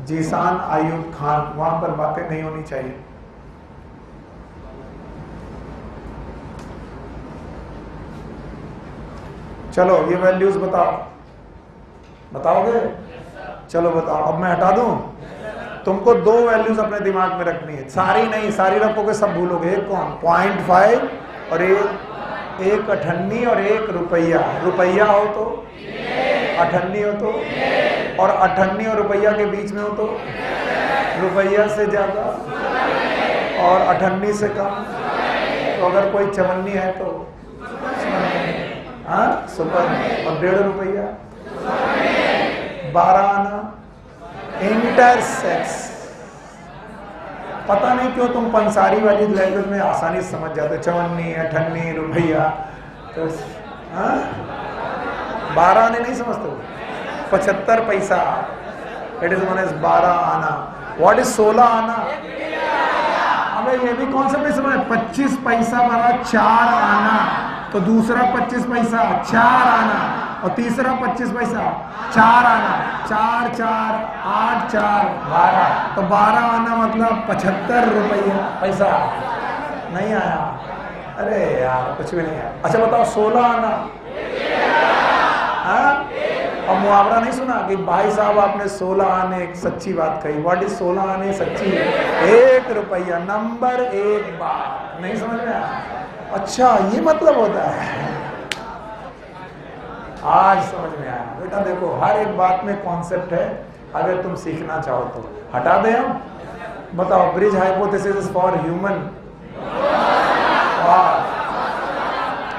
Zeeshan Ayub Khan, वहां पर बातें नहीं होनी चाहिए। चलो ये वैल्यूज बताओ, बताओगे? चलो बताओ। अब मैं हटा दूं? तुमको 2 वैल्यूज अपने दिमाग में रखनी है, सारी नहीं, सारी रखोगे सब भूलोगे। एक कौन? 0.5 और एक अठन्नी और 1 रुपया। रुपया हो तो, अठन्नी हो तो, और अठन्नी और रुपया के बीच में हो तो रुपया से ज्यादा और अठन्नी से कम। तो अगर कोई चवन्नी है तो सुपर। और 1.5 रुपया, 12 आना, इंटरसेक्स। पता नहीं क्यों तुम पंसारी वाली लैंग्वेज में आसानी से समझ जाते, चवन्नी, अठन्नी, रुपया। तो 12 आने नहीं समझते हो? 75 पैसा, इट इज नोन एज 12 आना। व्हाट इज 16 आना? अबे अबे ये भी कॉन्सेप्ट नहीं समझ, 25 पैसा बना 4 आना, तो दूसरा 25 पैसा 4 आना, और तीसरा 25 पैसा 4 आना, 4 4 8 4 12, तो 12 आना मतलब 75 रुपया पैसा नहीं आया। अरे यार कुछ भी नहीं आया। अच्छा बताओ 16 आना, हाँ? और मुहावरा नहीं सुना कि भाई साहब आपने 16 आने, एक सच्ची बात कही। व्हाट इज 16 आने सच्ची? 1 रुपया, नंबर 1 बार। नहीं समझ में आया? अच्छा ये मतलब होता है, आज समझ में आया। बेटा देखो हर एक बात में कॉन्सेप्ट है, अगर तुम सीखना चाहो तो। हटा दें हम, बताओ bridge hypothesis for human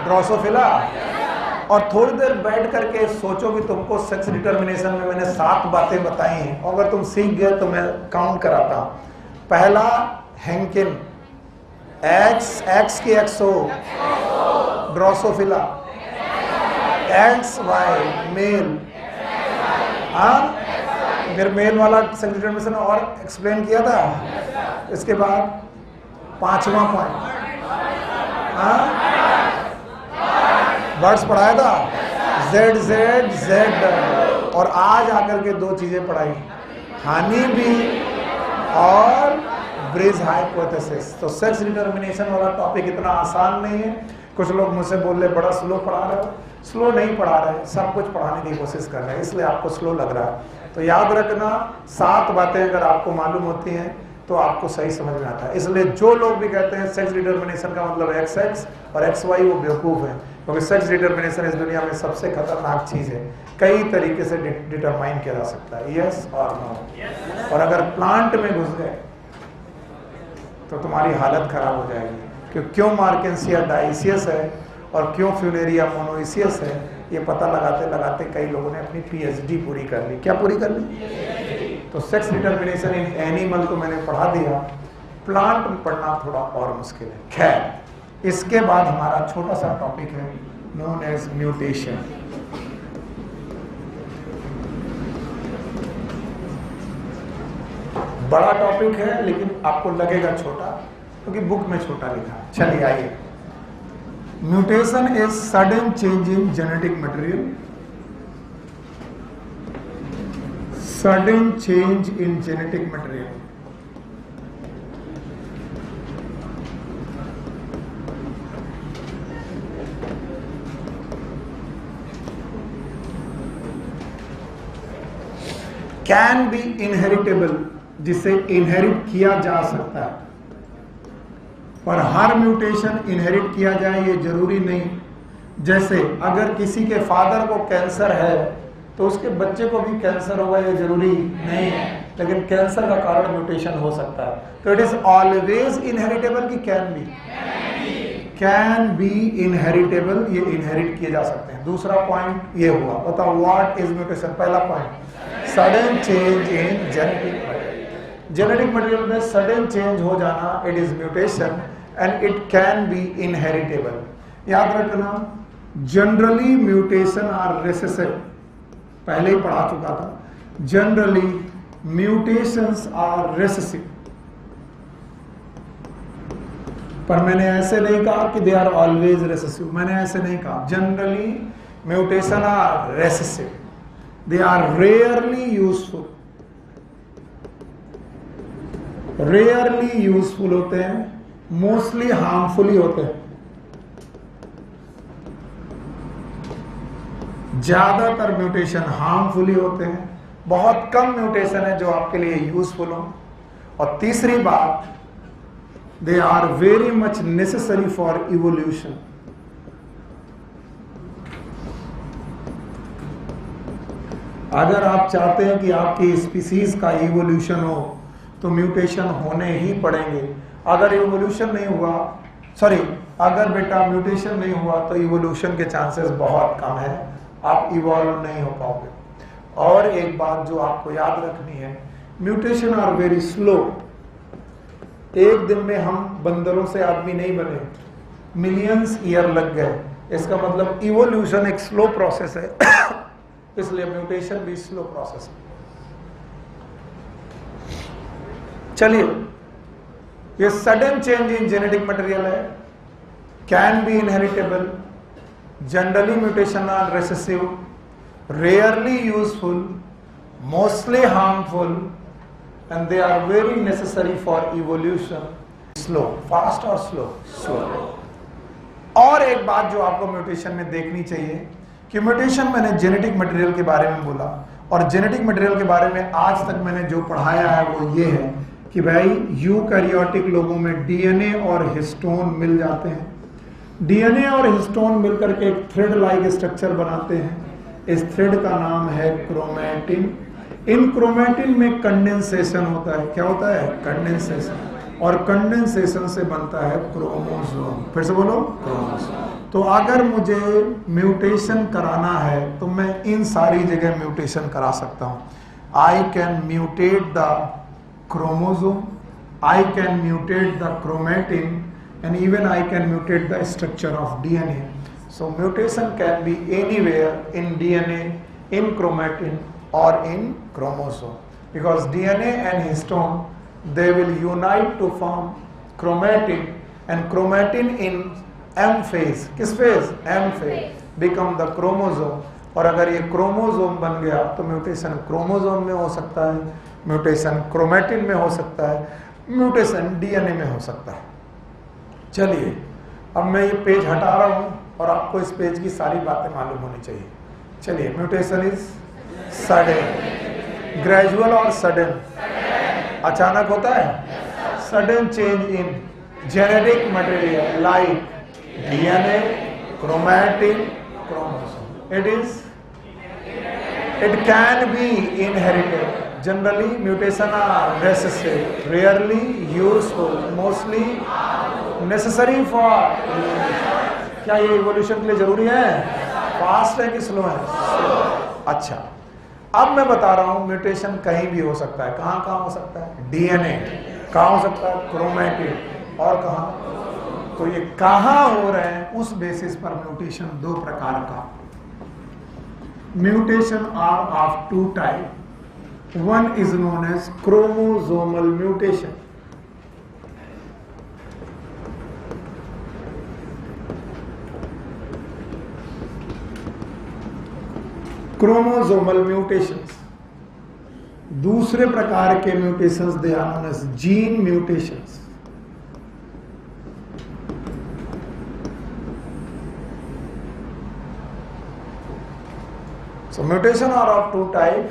Drosophila. और थोड़ी देर बैठ करके सोचो कि तुमको सेक्स डिटर्मिनेशन में मैंने 7 बातें बताई हैं, और अगर तुम सीख गए तो मैं काउंट कराता हूं। पहला हैंकिन, एक्स की एक्सो ड्रोसोफिला, एक्स वाई मेल, फिर मेल वाला सेक्स डिटर्मिनेशन और एक्सप्लेन किया था। इसके बाद 5वां पॉइंट वर्ड्स पढ़ाया था, जेड जेड जेड, और आज आकर के 2 चीजें पढ़ाई, हानि भी और ब्रिज हाइपोथेसिस। तो सेक्स डिटर्मिनेशन वाला टॉपिक इतना आसान नहीं है। कुछ लोग मुझसे बोल रहे बड़ा स्लो पढ़ा रहे हो। स्लो नहीं पढ़ा रहे, सब कुछ पढ़ाने की कोशिश कर रहे हैं, इसलिए आपको स्लो लग रहा है। तो याद रखना 7 बातें अगर आपको मालूम होती हैं तो आपको सही समझ में आता है। इसलिए जो लोग भी कहते हैं सेक्स डिटर्मिनेशन का मतलब XX और XY, वो बेवकूफ़ है, क्योंकि सेक्स डिटर्मिनेशन इस दुनिया में सबसे खतरनाक चीज़ है। कई तरीके से डिटरमाइन किया जा सकता है, यस और नो। और अगर प्लांट में घुस गए तो तुम्हारी हालत खराब हो जाएगी कि क्यों मार्केंसिया डाइसियस है और क्यों फ्यूनेरिया मोनोइसियस है। ये पता लगाते लगाते कई लोगों ने अपनी PhD पूरी कर ली। क्या पूरी कर ली? तो सेक्स डिटर्मिनेशन इन एनिमल को मैंने पढ़ा दिया, प्लांट में पढ़ना थोड़ा और मुश्किल है। खैर, इसके बाद हमारा छोटा सा टॉपिक है नोन एज म्यूटेशन। बड़ा टॉपिक है लेकिन आपको लगेगा छोटा क्योंकि बुक में छोटा लिखा है। चलिए आइए। Mutation is sudden change in genetic material, sudden change in genetic material. Can be inheritable, जिसे इनहेरिट किया जा सकता है, पर हर म्यूटेशन इनहेरिट किया जाए ये जरूरी नहीं। जैसे अगर किसी के फादर को कैंसर है तो उसके बच्चे को भी कैंसर होगा ये जरूरी नहीं है, लेकिन कैंसर का कारण म्यूटेशन हो सकता है। तो इट इज ऑलवेज इनहेरिटेबल कि कैन बी इनहेरिटेबल, ये इनहेरिट किए जा सकते हैं। दूसरा पॉइंट ये हुआ, बताओ व्हाट इज म्यूटेशन। पहला point sudden change in genetic material. Genetic material में सडन चेंज हो जाना, it is mutation and it can be inheritable. याद रखना, जनरली म्यूटेशन आर रेसेसिव, पहले ही पढ़ा चुका था। जनरली म्यूटेशंस आर रेसेसिव, पर मैंने ऐसे नहीं कहा कि दे आर ऑलवेज रेसेसिव। मैंने ऐसे नहीं कहा। Generally mutation are recessive, they are rarely useful. Rarely useful होते हैं, मोस्टली हार्मफुल ही होते हैं। ज्यादातर म्यूटेशन हार्मफुल ही होते हैं, बहुत कम म्यूटेशन है जो आपके लिए यूजफुल हो। और तीसरी बात, they are very much necessary for evolution. अगर आप चाहते हैं कि आपकी स्पीसीज का इवोल्यूशन हो तो म्यूटेशन होने ही पड़ेंगे। अगर इवोल्यूशन नहीं हुआ, अगर बेटा म्यूटेशन नहीं हुआ तो इवोल्यूशन के चांसेस बहुत कम है, आप इवॉल्व नहीं हो पाओगे। और एक बात जो आपको याद रखनी है, म्यूटेशन आर वेरी स्लो। एक दिन में हम बंदरों से आदमी नहीं बने, मिलियंस ईयर लग गए। इसका मतलब इवोल्यूशन एक स्लो प्रोसेस है, इसलिए म्यूटेशन भी स्लो प्रोसेस है। चलिए ये sudden change in genetic material है, can be inheritable, generally mutation are recessive, rarely useful, mostly harmful, and they are very necessary for evolution. Slow, fast और slow? Slow. और एक बात जो आपको म्यूटेशन में देखनी चाहिए कि म्यूटेशन, मैंने जेनेटिक मटेरियल के बारे में बोला, और जेनेटिक मटेरियल के बारे में आज तक मैंने जो पढ़ाया है वो ये है कि भाई यूकैरियोटिक लोगों में डीएनए और हिस्टोन मिल जाते हैं। डीएनए और हिस्टोन मिलकर के एक थ्रेड लाइक स्ट्रक्चर बनाते हैं। इस थ्रेड का नाम है क्रोमैटिन। इन क्रोमैटिन में कंडेंसेशन होता है। क्या होता है? कंडेंसेशन। और कंडेंसेशन से बनता है क्रोमोसोम। फिर से बोलो, क्रोमोसोम। तो अगर मुझे म्यूटेशन कराना है तो मैं इन सारी जगह म्यूटेशन करा सकता हूं। I can mutate the chromosome, I can mutate the chromatin, and even I can mutate the structure of DNA. So mutation can be anywhere in DNA, in chromatin or in chromosome, because DNA and histone, they will unite to form chromatin, and chromatin in M phase, किस phase? M phase, become the chromosome. और अगर ये chromosome बन गया तो mutation chromosome में हो सकता है, म्यूटेशन क्रोमैटिन में हो सकता है, म्यूटेशन DNA में हो सकता है। चलिए, अब मैं ये पेज हटा रहा हूं और आपको इस पेज की सारी बातें मालूम होनी चाहिए। चलिए, म्यूटेशन इज सडन, ग्रेजुअल और सडन। अचानक होता है। Sudden change in genetic material like DNA, chromatin, chromosome. It can be inherited. Generally mutation are recessive, rarely useful, mostly necessary for. क्या ये इवोल्यूशन के लिए जरूरी है? फास्ट है कि स्लो है? अच्छा, अब मैं बता रहा हूं म्यूटेशन कहीं भी हो सकता है। कहां कहां हो सकता है? डीएनए। कहां हो सकता है? क्रोमैटिन। और कहां? तो ये कहां हो रहे हैं उस बेसिस पर म्यूटेशन दो प्रकार का। Mutation are of two type. One is known as chromosomal mutation. Chromosomal mutations. दूसरे प्रकार के mutations they are known as gene mutations. So mutation are of two type.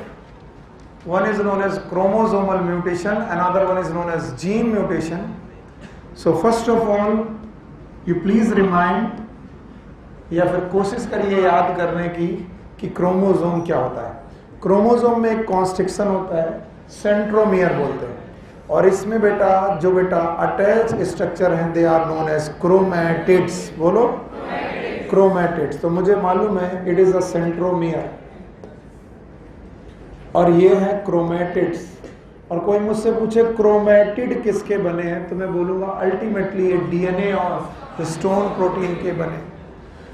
One is known as chromosomal mutation, another one is known as gene mutation. So first of all, you please remind, या फिर कोशिश करिए याद करने की कि chromosome क्या होता है। क्रोमोसोम में एक कॉन्स्ट्रिक्शन होता है, सेंट्रोमियर बोलते हैं, और इसमें बेटा अटैच स्ट्रक्चर हैं, they are known as chromatids. बोलो, क्रोमैटिड्स। तो मुझे मालूम है इट इज अ सेंट्रोमियर, और ये है क्रोमैटिड्स। और कोई मुझसे पूछे क्रोमैटिड किसके बने हैं, तो मैं बोलूंगा अल्टीमेटली ये डीएनए और हिस्टोन प्रोटीन के बने।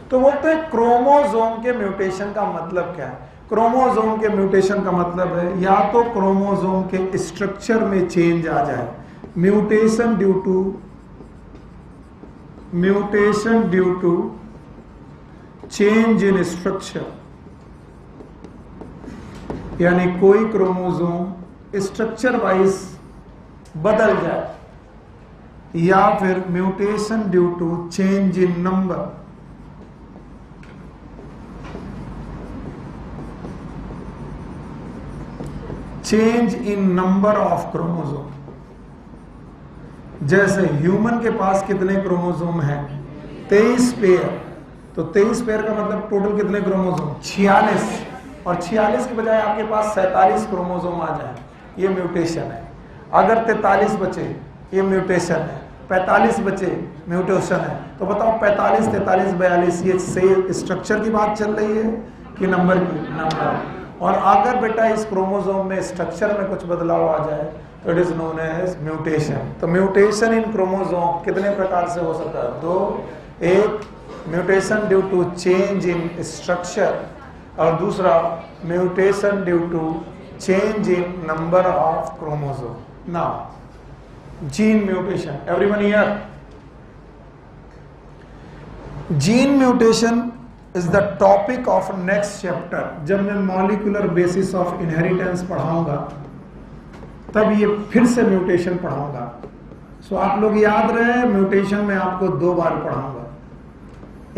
तो बोलते हैं क्रोमोसोम के म्यूटेशन का मतलब क्या है? क्रोमोसोम के म्यूटेशन का मतलब है या तो क्रोमोसोम के स्ट्रक्चर में चेंज आ जाए, mutation due to change in structure, यानी कोई क्रोमोसोम स्ट्रक्चर वाइज बदल जाए, या फिर mutation due to change in number. Change in number of chromosome. जैसे ह्यूमन के पास कितने क्रोमोसोम हैं? 23 पेयर। तो 23 पेयर का मतलब टोटल कितने क्रोमोसोम? 46। और 46 के बजाय आपके पास 47 क्रोमोसोम आ जाए, ये म्यूटेशन है। अगर 43 बचे, ये म्यूटेशन है। 45 बचे, म्यूटेशन है। तो बताओ 45, 43, 42 ये सेल स्ट्रक्चर की बात चल रही है कि नंबर की? नंबर। और अगर बेटा इस क्रोमोसोम में स्ट्रक्चर में कुछ बदलाव आ जाए तो it is known as mutation. तो म्यूटेशन इन क्रोमोसोम कितने प्रकार से हो सकता है? दो। एक mutation due to change in structure, और दूसरा mutation due to change in number of chromosome. Now gene mutation, everyone here? Gene mutation is the topic of next chapter. जब मैं मॉलिक्यूलर बेसिस ऑफ इनहेरिटेंस पढ़ाऊंगा तब ये फिर से mutation पढ़ाऊंगा। सो आप लोग याद रहे, म्यूटेशन में आपको 2 बार पढ़ाऊंगा,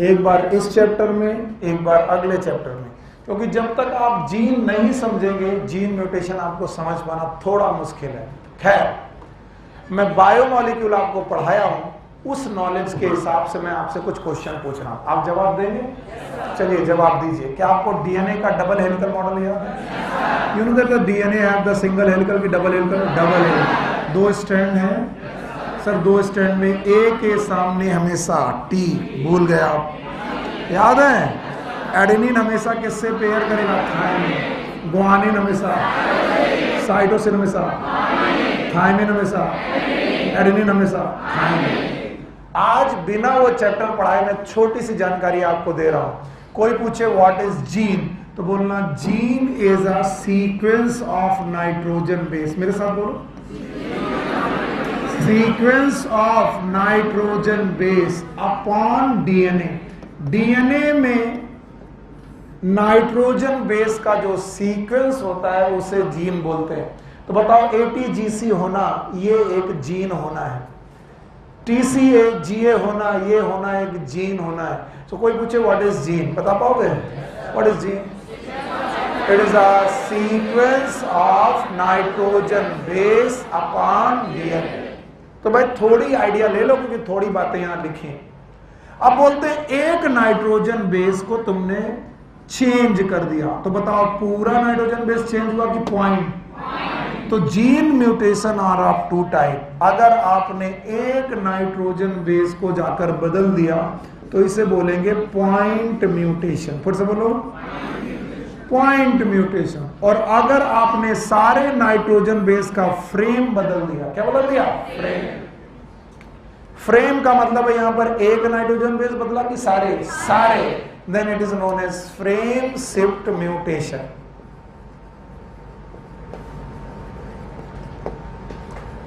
एक बार इस चैप्टर में, एक बार अगले चैप्टर में, क्योंकि जब तक आप जीन नहीं समझेंगे जीन म्यूटेशन आपको समझ पाना थोड़ा मुश्किल है। खैर, मैं बायोमॉलिक्यूल आपको पढ़ाया हूं, उस नॉलेज के हिसाब से मैं आपसे कुछ क्वेश्चन पूछ रहा हूं, आप जवाब देंगे? चलिए जवाब दीजिए। क्या आपको डीएनए का डबल हेलिकल मॉडल याद है? You know that the DNA have the single helical की double helical? Double helical, 2 strand है सर, 2 स्ट्रैंड में ए के सामने हमेशा टी, भूल गए आप, याद है? एडेनिन हमेशा किससे पेयर करेगा? थायमिन। गुआनिन हमेशा, साइटोसिन हमेशा, थायमिन हमेशा, एडेनिन हमेशा, थायमिन। आज बिना वो चैप्टर पढ़ाए मैं छोटी सी जानकारी आपको दे रहा हूं। कोई पूछे व्हाट इज जीन, तो बोलना gene is a sequence of nitrogen base. मेरे साथ बोलो, sequence of nitrogen base upon DNA. DNA में नाइट्रोजन बेस का जो सीक्वेंस होता है उसे जीन बोलते हैं। तो बताओ, एटीजीसी होना ये एक जीन होना है, टीसीए जीए होना ये होना एक जीन होना है। तो कोई पूछे व्हाट इज जीन, बता पाओगे? What is gene? It is a sequence of nitrogen base upon DNA. तो भाई थोड़ी आइडिया ले लो, क्योंकि थोड़ी बातें यहां लिखी। अब बोलते हैं एक नाइट्रोजन बेस को तुमने चेंज कर दिया, तो बताओ पूरा नाइट्रोजन बेस चेंज हुआ कि पॉइंट? तो gene mutation are of 2 type. अगर आपने एक नाइट्रोजन बेस को जाकर बदल दिया तो इसे बोलेंगे पॉइंट म्यूटेशन। फिर से बोलो, पॉइंट म्यूटेशन। और अगर आपने सारे नाइट्रोजन बेस का फ्रेम बदल दिया, क्या बदल दिया? फ्रेम। फ्रेम का मतलब है यहां पर एक नाइट्रोजन बेस बदला कि सारे? सारे। Then it is known as frame shift mutation.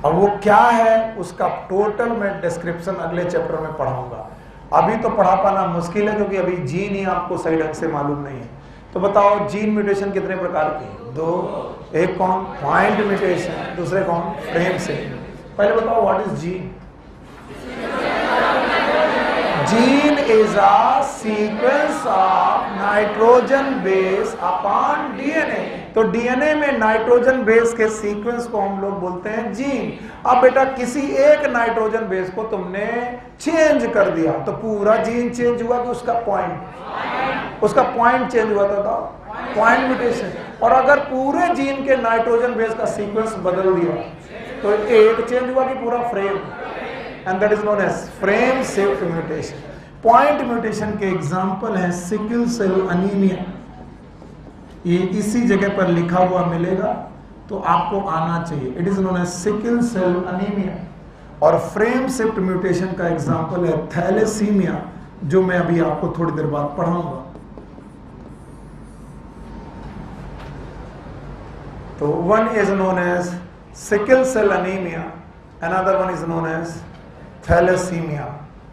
अब वो क्या है उसका टोटल मैं डिस्क्रिप्शन अगले चैप्टर में पढ़ाऊंगा। अभी तो पढ़ा पाना मुश्किल है, क्योंकि अभी जीन ही आपको सही ढंग से मालूम नहीं है। तो बताओ जीन म्यूटेशन कितने प्रकार के? 2। एक कौन? पॉइंट म्यूटेशन, दूसरे कौन? फ्रेम से। पहले बताओ what is gene? Gene is a sequence of nitrogen base upon DNA. तो डीएनए में नाइट्रोजन बेस के सीक्वेंस को हम लोग बोलते हैं जीन। अब बेटा किसी एक नाइट्रोजन बेस को तुमने चेंज कर दिया तो पूरा जीन चेंज हुआ कि उसका पॉइंट? उसका पॉइंट चेंज हुआ था, पॉइंट म्यूटेशन। और अगर पूरे जीन के नाइट्रोजन बेस का सीक्वेंस बदल दिया तो एक चेंज हुआ कि पूरा frame? And that is known as frame shift mutation. Point mutation के एग्जाम्पल है सिकल सेल अनीमिया। ये इसी जगह पर लिखा हुआ मिलेगा तो आपको आना चाहिए। It is known as sickle cell anaemia. और फ्रेम शिफ्ट म्यूटेशन का एग्जाम्पल है थैलेसीमिया, जो मैं अभी आपको थोड़ी देर बाद पढ़ाऊंगा। तो one is known as sickle cell anaemia, another one is known as thalassaemia.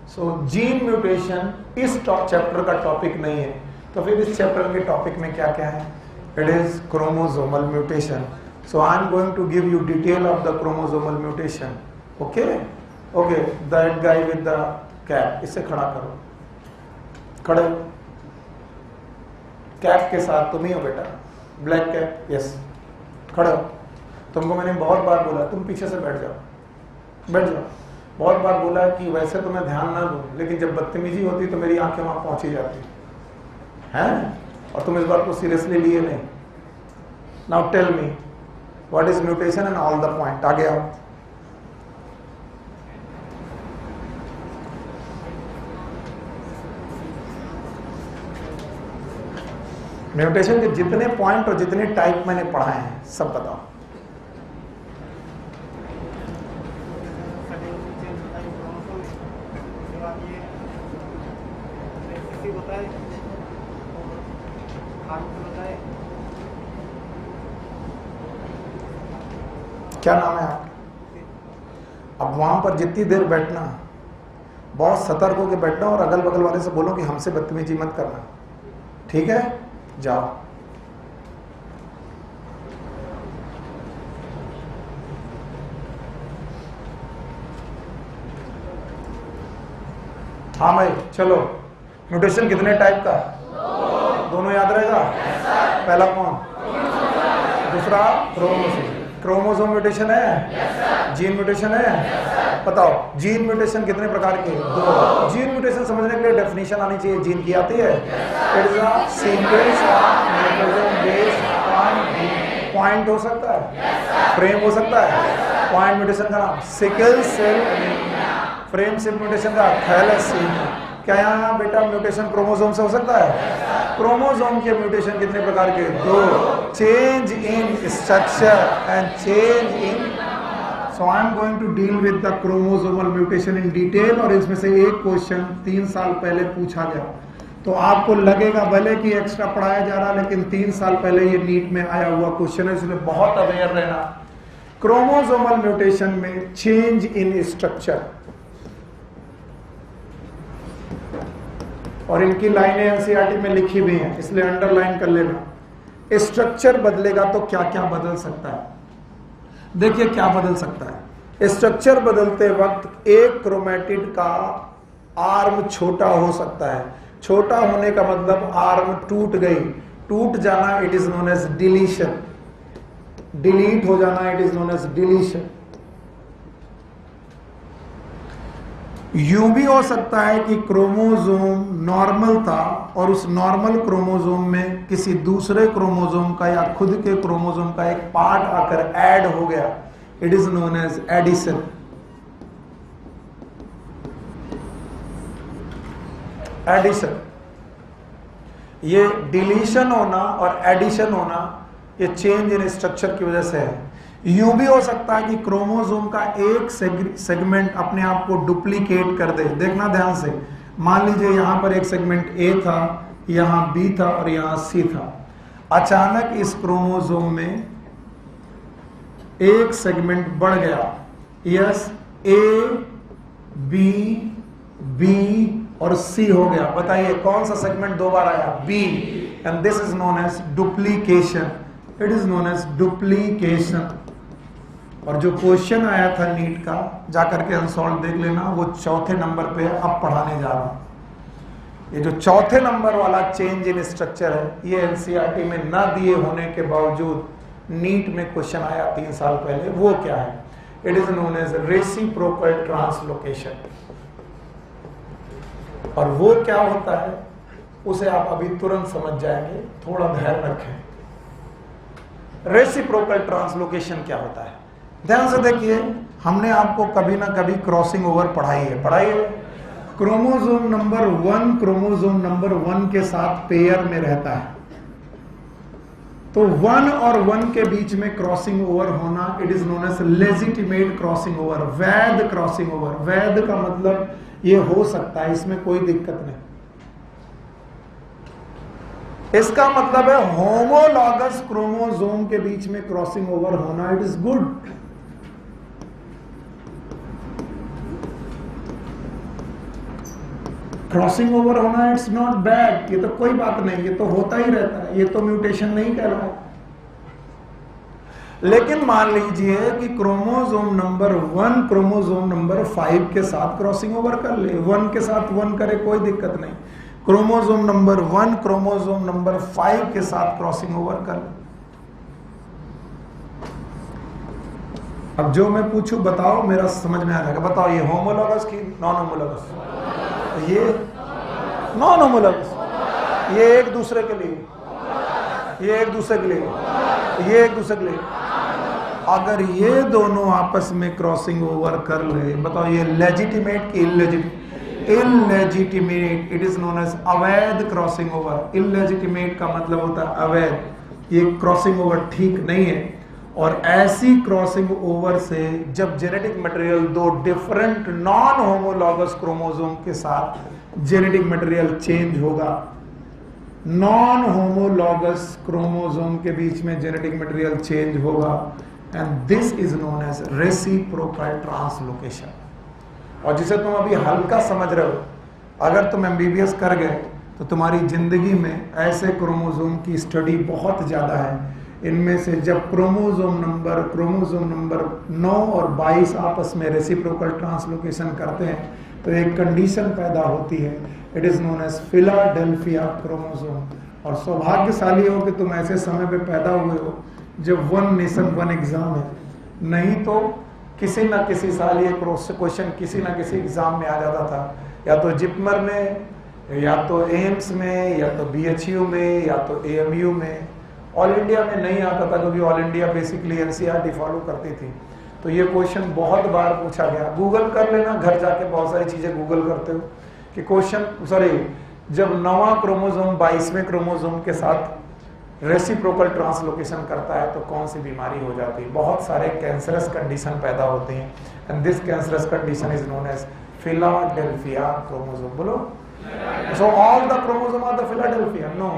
So gene mutation इस चैप्टर का टॉपिक नहीं है, तो फिर इस चैप्टर के टॉपिक में क्या क्या है? It is chromosomal mutation. So I am going to give you detail of the chromosomal mutation. Okay okay, that guy with the cap, इसे खड़ा करो, खड़े। कैप के साथ तुम ही हो बेटा, ब्लैक कैप, यस, खड़े हो। तुमको मैंने बहुत बार बोला तुम पीछे से बैठ जाओ, बैठ जाओ। बहुत बार बोला कि वैसे तो मैं ध्यान ना दूं, लेकिन जब बदतमीजी होती तो मेरी आंखें वहां पहुंची जाती हैं, और तुम इस बात को सीरियसली लिए नहीं। Now tell me what is mutation and all the point. आगे आओ। म्यूटेशन के जितने पॉइंट और जितने टाइप मैंने पढ़ाए हैं सब बताओ। क्या नाम है आपका? अब वहां पर जितनी देर बैठना, बहुत सतर्क होकर बैठना और अगल बगल वाले से बोलो कि हमसे बदतमीजी मत करना, ठीक है? जाओ। हाँ भाई चलो। म्यूटेशन कितने टाइप का? दोनों याद रहेगा? पहला कौन? दूसरा क्रोमोसोम। क्रोमोसोम म्यूटेशन है, जीन म्यूटेशन है। बताओ जीन म्यूटेशन कितने प्रकार के? दो। जीन म्यूटेशन समझने के लिए डेफिनेशन आनी चाहिए। जीन की आती है? It is a sequence of nucleotide based on point हो सकता है, फ्रेम हो सकता है। पॉइंट म्यूटेशन का नाम sickle cell, frame cell mutation का थैलेसीमिया। क्या यहाँ बेटा म्यूटेशन क्रोमोसोम से हो सकता है? क्रोमोसोम के म्यूटेशन कितने प्रकार के? दो। Change in structure and change in. So I am going to deal with the chromosomal mutation in detail. और इसमें से एक क्वेश्चन 3 साल पहले पूछा गया, तो आपको लगेगा भले कि एक्स्ट्रा पढ़ाया जा रहा, लेकिन 3 साल पहले ये नीट में आया हुआ क्वेश्चन है, इसलिए बहुत अवेयर रहना। क्रोमोसोमल म्यूटेशन में चेंज इन स्ट्रक्चर, और इनकी लाइनें एनसीईआरटी में लिखी हुई हैं, इसलिए अंडरलाइन कर लेना। स्ट्रक्चर बदलेगा तो क्या क्या बदल सकता है? देखिए क्या बदल सकता है। स्ट्रक्चर बदलते वक्त एक क्रोमेटिड का आर्म छोटा हो सकता है। छोटा होने का मतलब आर्म टूट गई, टूट जाना it is known as deletion. Delete हो जाना it is known as deletion. यूं भी हो सकता है कि क्रोमोसोम नॉर्मल था और उस नॉर्मल क्रोमोसोम में किसी दूसरे क्रोमोसोम का या खुद के क्रोमोसोम का एक पार्ट आकर ऐड हो गया, it is known as addition. Addition, ये डिलीशन होना और एडिशन होना ये चेंज इन स्ट्रक्चर की वजह से है। यूं भी हो सकता है कि क्रोमोसोम का एक सेगमेंट अपने आप को डुप्लीकेट कर दे। देखना ध्यान से, मान लीजिए यहां पर एक सेगमेंट ए था, यहां बी था और यहां सी था। अचानक इस क्रोमोसोम में एक सेगमेंट बढ़ गया। यस, ए बी और सी हो गया। बताइए कौन सा सेगमेंट 2 बार आया? B. And this is known as duplication. It is known as duplication. और जो क्वेश्चन आया था नीट का, जाकर के अनसॉल्व देख लेना, वो 4थे नंबर पे अब पढ़ाने जा रहा हूं। ये जो 4थे नंबर वाला चेंज इन स्ट्रक्चर है, ये एनसीईआरटी में ना दिए होने के बावजूद नीट में क्वेश्चन आया 3 साल पहले। वो क्या है? It is known as reciprocal translocation. और वो क्या होता है उसे आप अभी तुरंत समझ जाएंगे, थोड़ा धैर्य रखें। रेसिप्रोकल ट्रांसलोकेशन क्या होता है? ध्यान से देखिए, हमने आपको कभी ना कभी क्रॉसिंग ओवर पढ़ाई है। क्रोमोसोम नंबर 1 क्रोमोसोम नंबर 1 के साथ पेयर में रहता है, तो 1 और 1 के बीच में क्रॉसिंग ओवर होना it is known as legitimate crossing over, वैध क्रॉसिंग ओवर। वैध का मतलब ये हो सकता है, इसमें कोई दिक्कत नहीं। इसका मतलब है होमोलॉगस क्रोमोसोम के बीच में क्रॉसिंग ओवर होना it is good. Crossing over होना इट्स नॉट बैड, ये तो कोई बात नहीं, ये तो होता ही रहता है, ये तो म्यूटेशन नहीं कहलाता। लेकिन मान लीजिए कि क्रोमोसोम नंबर 1 क्रोमोसोम नंबर 5 के साथ क्रॉसिंग ओवर कर ले, 1 के साथ 1 करे, कोई दिक्कत नहीं। क्रोमोसोम नंबर 1 क्रोमोसोम नंबर 5 के साथ क्रॉसिंग ओवर कर ले। अब जो मैं पूछूं बताओ, मेरा समझ में आ जाएगा। बताओ ये होमोलॉगस की नॉन होमोलॉगस? ये नॉन होमोलॉगस, ये एक दूसरे के लिए, ये एक दूसरे के लिए, ये एक दूसरे के लिए। अगर ये दोनों आपस में क्रॉसिंग ओवर कर ले, बताओ ये लेजिटिमेट की illegitimate? Illegitimate, it is known as अवैध क्रॉसिंग ओवर। इललेजिटिमेट का मतलब होता है अवैध। ये क्रॉसिंग ओवर ठीक नहीं है। और ऐसी क्रॉसिंग ओवर से जब genetic material 2 different non homologous chromosome के साथ जेनेटिक मटेरियल चेंज होगा, नॉन होमोलॉगस क्रोमोसोम के बीच में जेनेटिक मटेरियल चेंज होगा, and this is known as reciprocal translocation. और जिसे तुम अभी हल्का समझ रहे हो, अगर तुम MBBS कर गए तो तुम्हारी जिंदगी में ऐसे क्रोमोसोम की स्टडी बहुत ज़्यादा है। इनमें से जब क्रोमोसोम नंबर 9 और 22 आपस में रेसिप्रोकल ट्रांसलोकेशन करते हैं तो एक कंडीशन पैदा होती है, it is known as Philadelphia chromosome. और सौभाग्यशाली हो कि तुम ऐसे समय पे पैदा हुए हो जब वन नेशन वन एग्ज़ाम है, नहीं तो किसी ना किसी साल ये क्वेश्चन किसी ना किसी एग्ज़ाम में आ जाता था, या तो जिपमर में, या तो एम्स में, या तो BHU में, या तो AMU में। ऑल इंडिया में नहीं आता था क्योंकि all India basically NCERT follow करती थी। तो ये क्वेश्चन बहुत बार पूछा गया। गूगल कर लेना, घर जाके बहुत सारी चीज़ें गूगल करते हो कि जब 9वां क्रोमोसोम 22वें क्रोमोसोम के साथ रेसिप्रोकल ट्रांसलोकेशन करता है तो कौन सी बीमारी हो जाती है? बहुत सारे कैंसरस कंडीशन पैदा होते हैं, and this cancerous condition is known as Philadelphia chromosome. बोलो, so all the chromosome are the Philadelphia? No.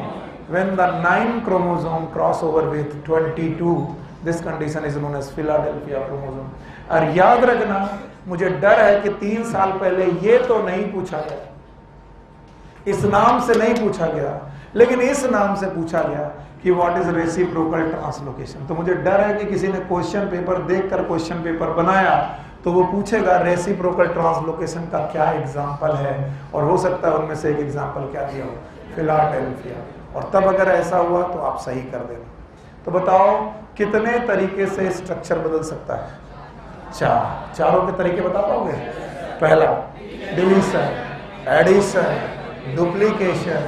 When the 9 chromosome cross over with 22, this condition is known as Philadelphia chromosome. और याद रखना, मुझे डर है कि 3 साल पहले ये तो नहीं पूछा गया, इस नाम से नहीं पूछा गया, लेकिन इस नाम से पूछा गया कि व्हाट इज रेसिप्रोकल ट्रांसलोकेशन। तो मुझे डर है कि किसी ने क्वेश्चन पेपर देखकर क्वेश्चन पेपर बनाया तो वो पूछेगा रेसिप्रोकल ट्रांसलोकेशन का क्या एग्जाम्पल है, और हो सकता है उनमें से एक एग्जाम्पल क्या दिया हो, फिलाडेल्फिया। और तब अगर ऐसा हुआ तो आप सही कर देना। तो बताओ कितने तरीके से स्ट्रक्चर बदल सकता है? चारों के तरीके बता पाओगे? पहला डिलीशन, एडिशन, डुप्लीकेशन।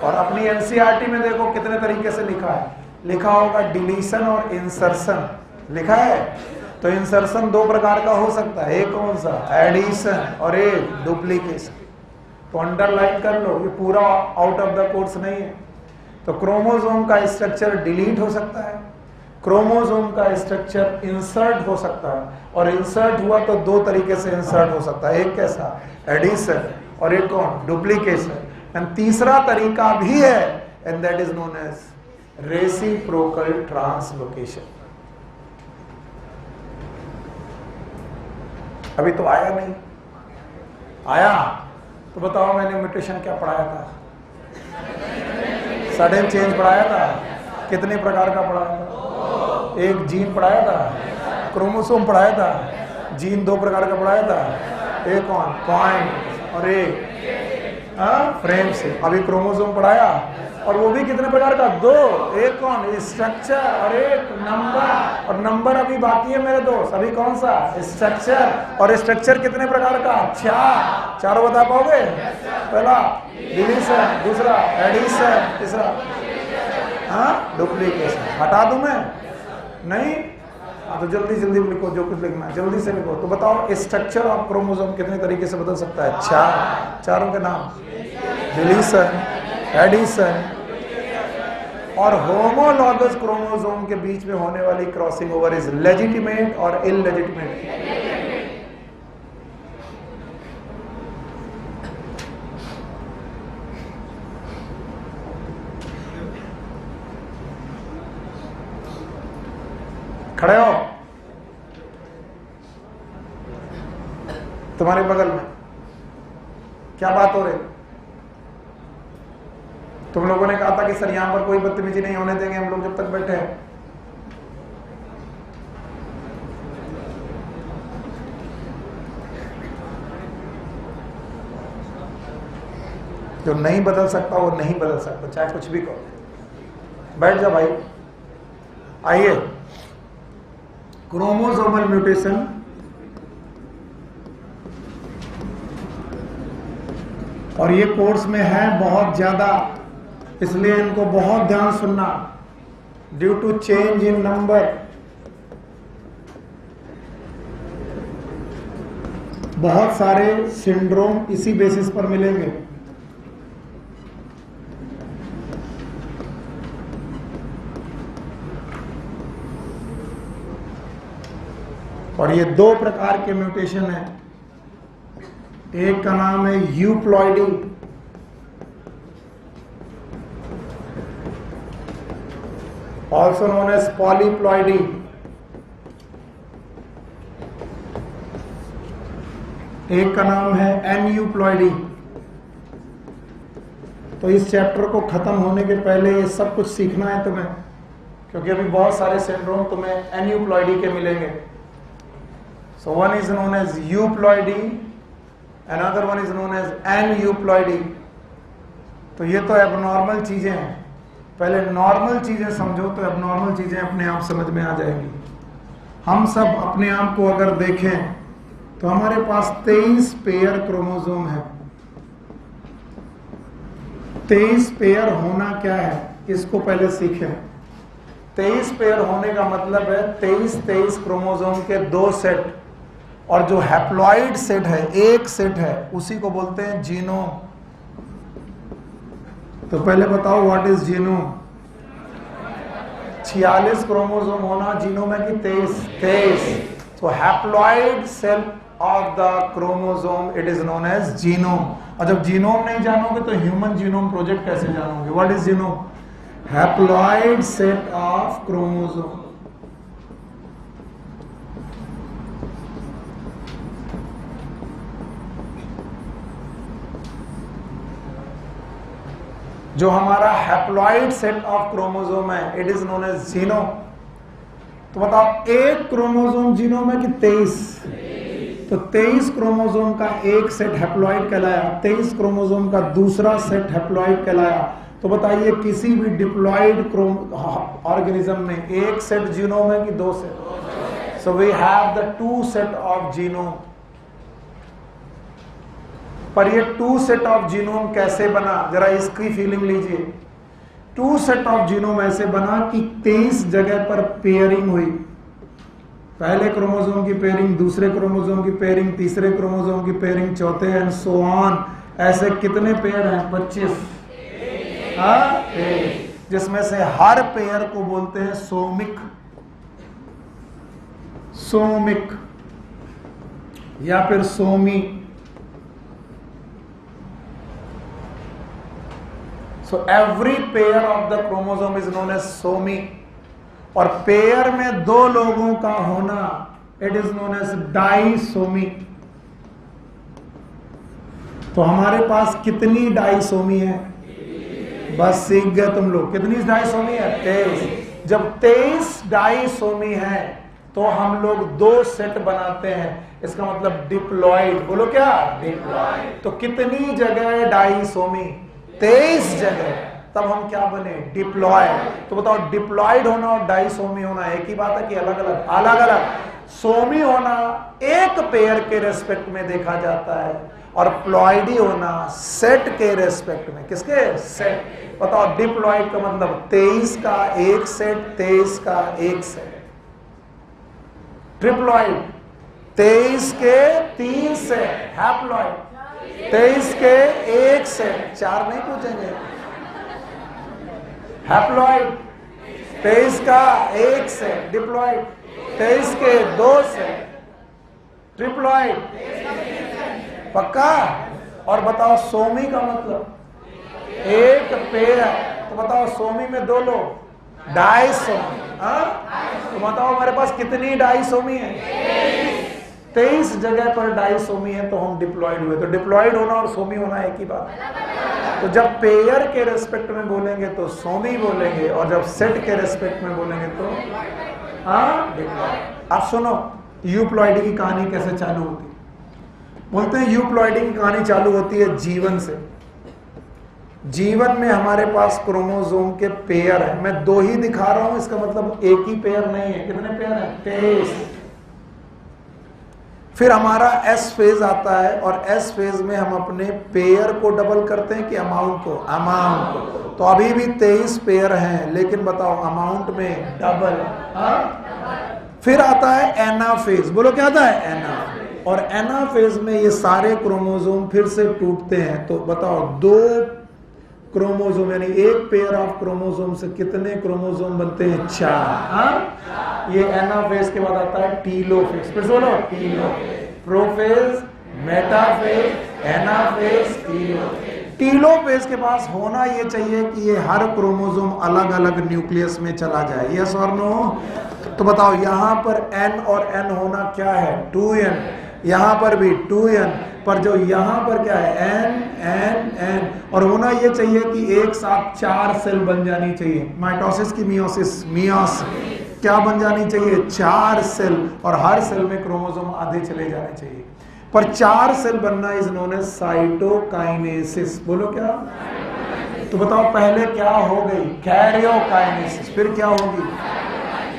और अपनी NCERT में देखो कितने तरीके से लिखा है, लिखा होगा डिलीशन और इंसर्शन, लिखा है। तो इंसर्शन 2 प्रकार का हो सकता है, एक कौन सा? एडिशन, और एक डुप्लीकेशन। तो अंडरलाइन कर लो, ये पूरा आउट ऑफ द कोर्स नहीं है। तो क्रोमोसोम का स्ट्रक्चर डिलीट हो सकता है, क्रोमोसोम का स्ट्रक्चर इंसर्ट हो सकता है, और इंसर्ट हुआ तो 2 तरीके से इंसर्ट हो सकता है, एक कैसा? एडिशन, और एक कौन? डुप्लीकेशन। एंड तीसरा तरीका भी है, and that is known as reciprocal translocation. अभी तो आया नहीं, आया तो बताओ मैंने म्यूटेशन क्या पढ़ाया था? सडन चेंज पढ़ाया था। कितने प्रकार का पढ़ाया था? एक जीन पढ़ाया था, क्रोमोसोम पढ़ाया था, जीन 2 प्रकार का पढ़ाया था, एक कौन? पॉइंट, और एक फ्रेम से। अभी क्रोमोसोम पढ़ाया, और वो भी कितने प्रकार का? 2, एक कौन? स्ट्रक्चर, और एक नंबर। और नंबर अभी बाकी है मेरे दोस्त, अभी कौन सा? स्ट्रक्चर। और स्ट्रक्चर कितने प्रकार का? 4। चारों बता पाओगे? पहला डिलीशन, दूसरा एडिशन, तीसरा डुप्लीकेशन। हटा दूं मैं? नहीं? तो जल्दी जल्दी लिखो, जो कुछ लिखना है जल्दी से लिखो। तो बताओ स्ट्रक्चर ऑफ क्रोमोसोम कितने तरीके से बदल सकता है? 4। चारों के नाम? डिलीशन, एडिशन, और होमोलॉगस क्रोमोसोम के बीच में होने वाली क्रॉसिंग ओवर इज लेजिटिमेट और इललेजिटिमेट। खड़े हो, तुम्हारे बगल में क्या बात हो रही? तुम लोगों ने कहा था कि सर यहां पर कोई बदतमीजी नहीं होने देंगे हम लोग जब तक बैठे हैं। जो नहीं बदल सकता वो नहीं बदल सकता, चाहे कुछ भी कहो। बैठ जाओ भाई। आइए, क्रोमोसोमल म्यूटेशन और ये कोर्स में है बहुत ज्यादा, इसलिए इनको बहुत ध्यान सुनना। Due to change in number, बहुत सारे सिंड्रोम इसी बेसिस पर मिलेंगे। और ये 2 प्रकार के म्यूटेशन है। एक का नाम है euploidy, also known as polyploidy, एक का नाम है एन्यूप्लॉइडी। तो इस चैप्टर को खत्म होने के पहले ये सब कुछ सीखना है तुम्हें, क्योंकि अभी बहुत सारे सिंड्रोम तुम्हें एन्यूप्लॉइडी के मिलेंगे। So one is known as euploidy, another one is known as aneuploidy. तो ये तो एबनॉर्मल चीजें हैं, पहले नॉर्मल चीजें समझो तो एबनॉर्मल चीजें अपने आप समझ में आ जाएंगी। हम सब अपने आप को अगर देखें तो हमारे पास 23 पेयर क्रोमोसोम है। 23 पेयर होना क्या है इसको पहले सीखें। 23 पेयर होने का मतलब है 23 क्रोमोसोम के 2 सेट, और जो हैप्लॉइड सेट है, एक सेट है, उसी को बोलते हैं जीनोम। तो पहले बताओ व्हाट इज जीनोम। 46 क्रोमोसोम होना जीनोम है कि 23? तो haploid cell of the chromosome it is known as genome. और जब जीनोम नहीं जानोगे तो ह्यूमन जीनोम प्रोजेक्ट कैसे जानोगे? What is genome? Haploid set of chromosome. जो हमारा हैप्लॉइड सेट ऑफ क्रोमोसोम है it is known as genome. तो बताओ एक क्रोमोसोम जीनोम है कि 23? तो 23 क्रोमोसोम का एक सेट हैप्लॉइड कहलाया, 23 क्रोमोसोम का दूसरा सेट हैप्लॉइड कहलाया। तो बताइए किसी भी डिप्लॉइड ऑर्गेनिज्म में एक सेट जीनोम है कि 2 set? So we have the 2 set of genome. पर ये 2 सेट ऑफ जीनोम कैसे बना, जरा इसकी फीलिंग लीजिए। 2 सेट ऑफ जीनोम ऐसे बना कि 23 जगह पर पेयरिंग हुई। पहले क्रोमोसोम की पेयरिंग, दूसरे क्रोमोसोम की पेयरिंग, तीसरे क्रोमोसोम की पेयरिंग, चौथे एंड सो ऑन। ऐसे कितने पेयर हैं? 25। जिसमें से हर पेयर को बोलते हैं सोमिक, सोमिक या फिर Somi. So every pair of the chromosome is known as somi। और पेयर में 2 लोगों का होना इट इज नोन एज डाइसोमी। तो हमारे पास कितनी डाइसोमी है? बस सीख गए तुम लोग। कितनी डाइसोमी है? 23। जब 23 डाइसोमी है तो हम लोग 2 सेट बनाते हैं, इसका मतलब डिप्लॉइड। बोलो क्या? डिप्लॉइड। तो कितनी जगह डाइसोमी? 23 जगह। तब हम क्या बने? डिप्लॉयड। तो बताओ डिप्लॉयड होना और डाइसोमी होना एक ही बात है कि अलग अलग? अलग अलग। सोमी होना एक पेयर के रेस्पेक्ट में देखा जाता है, और प्लॉइडी होना सेट के रेस्पेक्ट में। किसके? सेट। बताओ डिप्लॉयड का मतलब 23 का एक सेट, 23 का एक सेट। ट्रिप्लॉइड 23 के 3 सेट। हैप्लॉइड 23 के एक सेट। 4 नहीं पूछेंगे। हैप्लॉइड 23 का एक सेट। डिप्लॉइड 23 के 2 सेट। ट्रिप्लॉइड पक्का? और बताओ सोमी का मतलब एक पेयर। तो बताओ सोमी में 2 लोग, डाइसोमी। तो बताओ हमारे पास कितनी डाइसोमी है? 23 जगह पर डाइसोमी है तो हम डिप्लॉइड हुए। तो डिप्लॉइड होना और सोमी होना एक ही बात है। तो जब पेयर के रेस्पेक्ट में बोलेंगे तो सोमी बोलेंगे, और जब सेट के रेस्पेक्ट में बोलेंगे तो डिप्लॉइड। अब सुनो यूप्लॉइडी की कहानी कैसे चालू होती है। बोलते हैं यूप्लॉइडी की कहानी चालू होती है जीवन से। जीवन में हमारे पास क्रोमोसोम के पेयर है। मैं 2 ही दिखा रहा हूं, इसका मतलब एक ही पेयर नहीं है। कितने पेयर है? 23। फिर हमारा एस फेज आता है, और एस फेज में हम अपने पेयर को डबल करते हैं कि अमाउंट को? अमाउंट को। तो अभी भी 23 पेयर हैं, लेकिन बताओ अमाउंट में डबल। फिर आता है एना फेज। बोलो क्या आता है? एना। और एना फेज में ये सारे क्रोमोसोम फिर से टूटते हैं। तो बताओ 2 क्रोमोसोम यानी एक पेयर ऑफ क्रोमोसोम से कितने क्रोमोसोम बनते हैं? 4। ये एनाफेज के बाद आता है टीलोफेज। फिर बोलो telo. Prophase, metaphase, anaphase, telophase. Telophase के पास होना ये चाहिए कि ये हर क्रोमोसोम अलग अलग न्यूक्लियस में चला जाए। यस और नो? तो बताओ यहां पर N और N होना क्या है? 2N। यहाँ पर भी 2n, पर जो यहाँ पर क्या है n n n, और होना ये चाहिए कि एक साथ 4 सेल बन जानी चाहिए। माइटोसिस की मियोसिस, मियोसिस क्या बन जानी चाहिए? 4 सेल, और हर सेल में क्रोमोसोम आधे चले जाने चाहिए। पर 4 सेल बनना इज नोन एज साइटोकाइनेसिस। बोलो क्या? तो बताओ पहले क्या हो गई? कैरियोकाइनेसिस। फिर क्या होगी?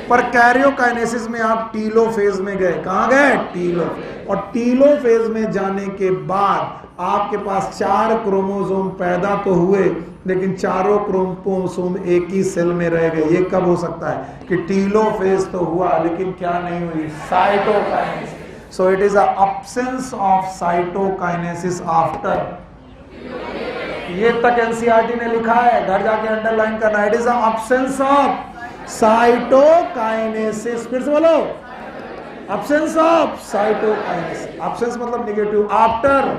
पर कैरियोकाइनेसिस में आप टीलोफेज में गए। कहां गए? टीलो। और टीलोफेज में जाने के बाद आपके पास 4 क्रोमोसोम पैदा तो हुए, लेकिन चारों क्रोमोसोम एक ही सेल में रह गए। ये कब हो सकता है? कि टीलोफेज तो हुआ लेकिन क्या नहीं हुई? Cytokinesis. So it is a absence of cytokinesis after. ये तक एनसीईआरटी ने लिखा है, घर जाके अंडरलाइन करना। It is a absence of cytokinesis. फिर से बोलो, अब्सेंस ऑफ साइटोकाइनेसिस। अब्सेंस मतलब negative. After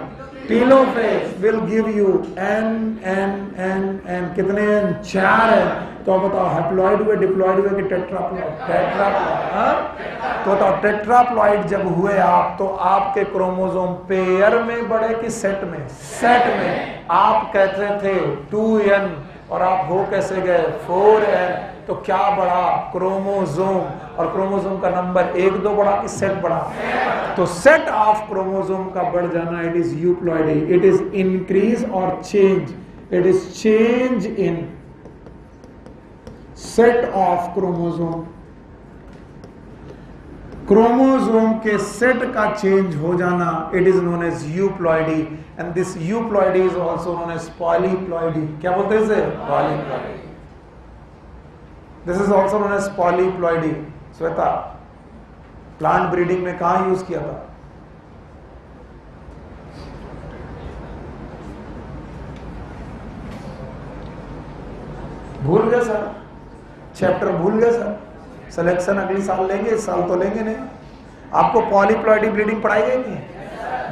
telophase will give you n n n n। कितने n? 4 है। तो बताओ हैप्लॉइड हुए, डिप्लॉइड हुए कि टेट्राप्लॉइड? टेट्राप्लॉइड। तो बताओ टेट्राप्लॉइड जब हुए आप, तो आपके क्रोमोसोम पेयर में बढ़े कि सेट में? सेट में। आप कहते थे 2n और आप हो कैसे गए? 4n। तो क्या बढ़ा? क्रोमोसोम। और क्रोमोसोम का नंबर 1 2 बढ़ा कि सेट बढ़ा? तो सेट ऑफ क्रोमोसोम का बढ़ जाना, it is euploidy. It is increase और change. It is change in set of chromosome. Chromosome के सेट का चेंज हो जाना, it is known as euploidy. And this euploidy is also known as polyploidy. क्या बोलते हैं इसे? Polyploidy. This is also known as polyploidy. Shweta, plant breeding में कहां यूज किया था? भूल गए सर? चैप्टर भूल गए सर? सिलेक्शन अगले साल लेंगे, इस साल तो लेंगे नहीं। आपको पॉलीप्लॉइडी ब्रीडिंग पढ़ाई गई नहीं?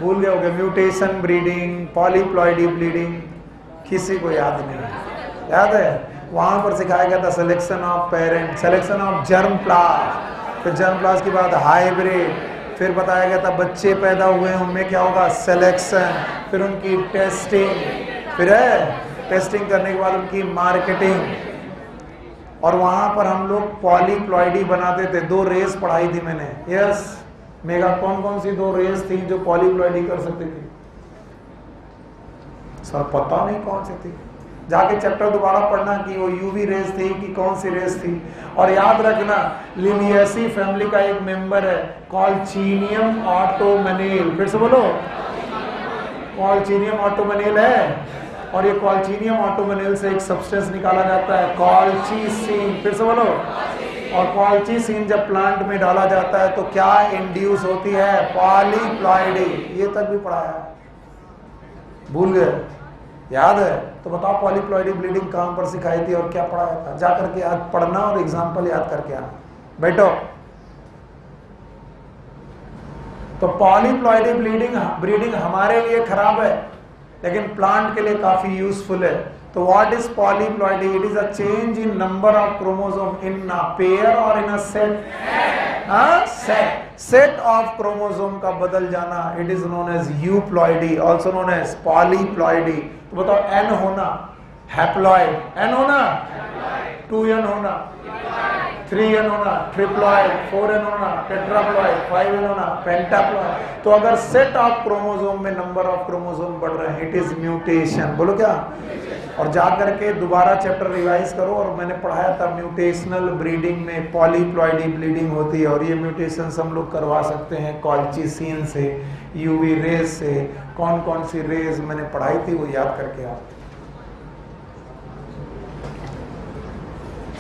भूल गए होंगे। म्यूटेशन ब्रीडिंग, पॉलीप्लॉइडी ब्रीडिंग किसी को याद नहीं? याद है? वहां पर सिखाया गया था selection of parent, selection of germplasm, फिर जर्म प्लास्ट के बाद हाइब्रिड, फिर बताया गया था बच्चे पैदा हुए उनमें क्या होगा? सिलेक्शन, फिर उनकी टेस्टिंग, फिर टेस्टिंग करने के बाद उनकी मार्केटिंग। और वहां पर हम लोग पॉलीप्लॉइडी बनाते थे। 2 रेस पढ़ाई थी मैंने। यस मेगा, कौन कौन सी 2 रेस थी जो पॉलीप्लॉइडी कर सकती थी? सर पता नहीं कौन सी थी। जाके चैप्टर दोबारा पढ़ना कि वो यूवी रेस थी कि कौन सी रेस थी। और याद रखना लिनियेसी फैमिली का एक मेंबर है कॉल्चीनियम ऑटोमनेल। फिर से बोलो, कॉल्चीनियम ऑटोमनेल है। और ये कॉल्चीनियम ऑटोमनेल से एक सब्सटेंस निकाला जाता है कॉल्चीसिन। फिर से बोलो। और कॉल्चीसिन जब प्लांट में डाला जाता है तो क्या इंड्यूस होती है? पॉलीप्लॉइडी। ये तक भी पढ़ाया, भूल गए? याद है? तो बताओ पॉलीप्लॉइडी ब्लीडिंग कहां पर सिखाई थी और क्या पढ़ाया था? जाकर के आज पढ़ना और एग्जाम्पल याद करके आना। बैठो। तो पॉलीप्लॉइडी ब्रीडिंग हमारे लिए खराब है, लेकिन प्लांट के लिए काफी यूजफुल है। तो what is polyploidy? It is a change in number of chromosome in a pair और in a set. Set of chromosome का बदल जाना, it is known as euploidy, also known as polyploidy. तो बताओ n होना haploid, n होना 2n होना 3n होना ट्रिप्लॉइड, 4n होना टेट्राप्लॉइड, 5n होना पेंटाप्लॉइड। तो अगर सेट ऑफ क्रोमोसोम में नंबर ऑफ क्रोमोसोम बढ़ रहे हैं, इट इज म्यूटेशन। बोलो क्या? और जाकर के दोबारा चैप्टर रिवाइज करो। और मैंने पढ़ाया था म्यूटेशनल ब्रीडिंग में पॉलीप्लॉइडी ब्लीडिंग होती है, और ये म्यूटेशंस हम लोग करवा सकते हैं कॉल्चीसिन से, यूवी रेज से। कौन कौन सी रेज मैंने पढ़ाई थी वो याद करके आप।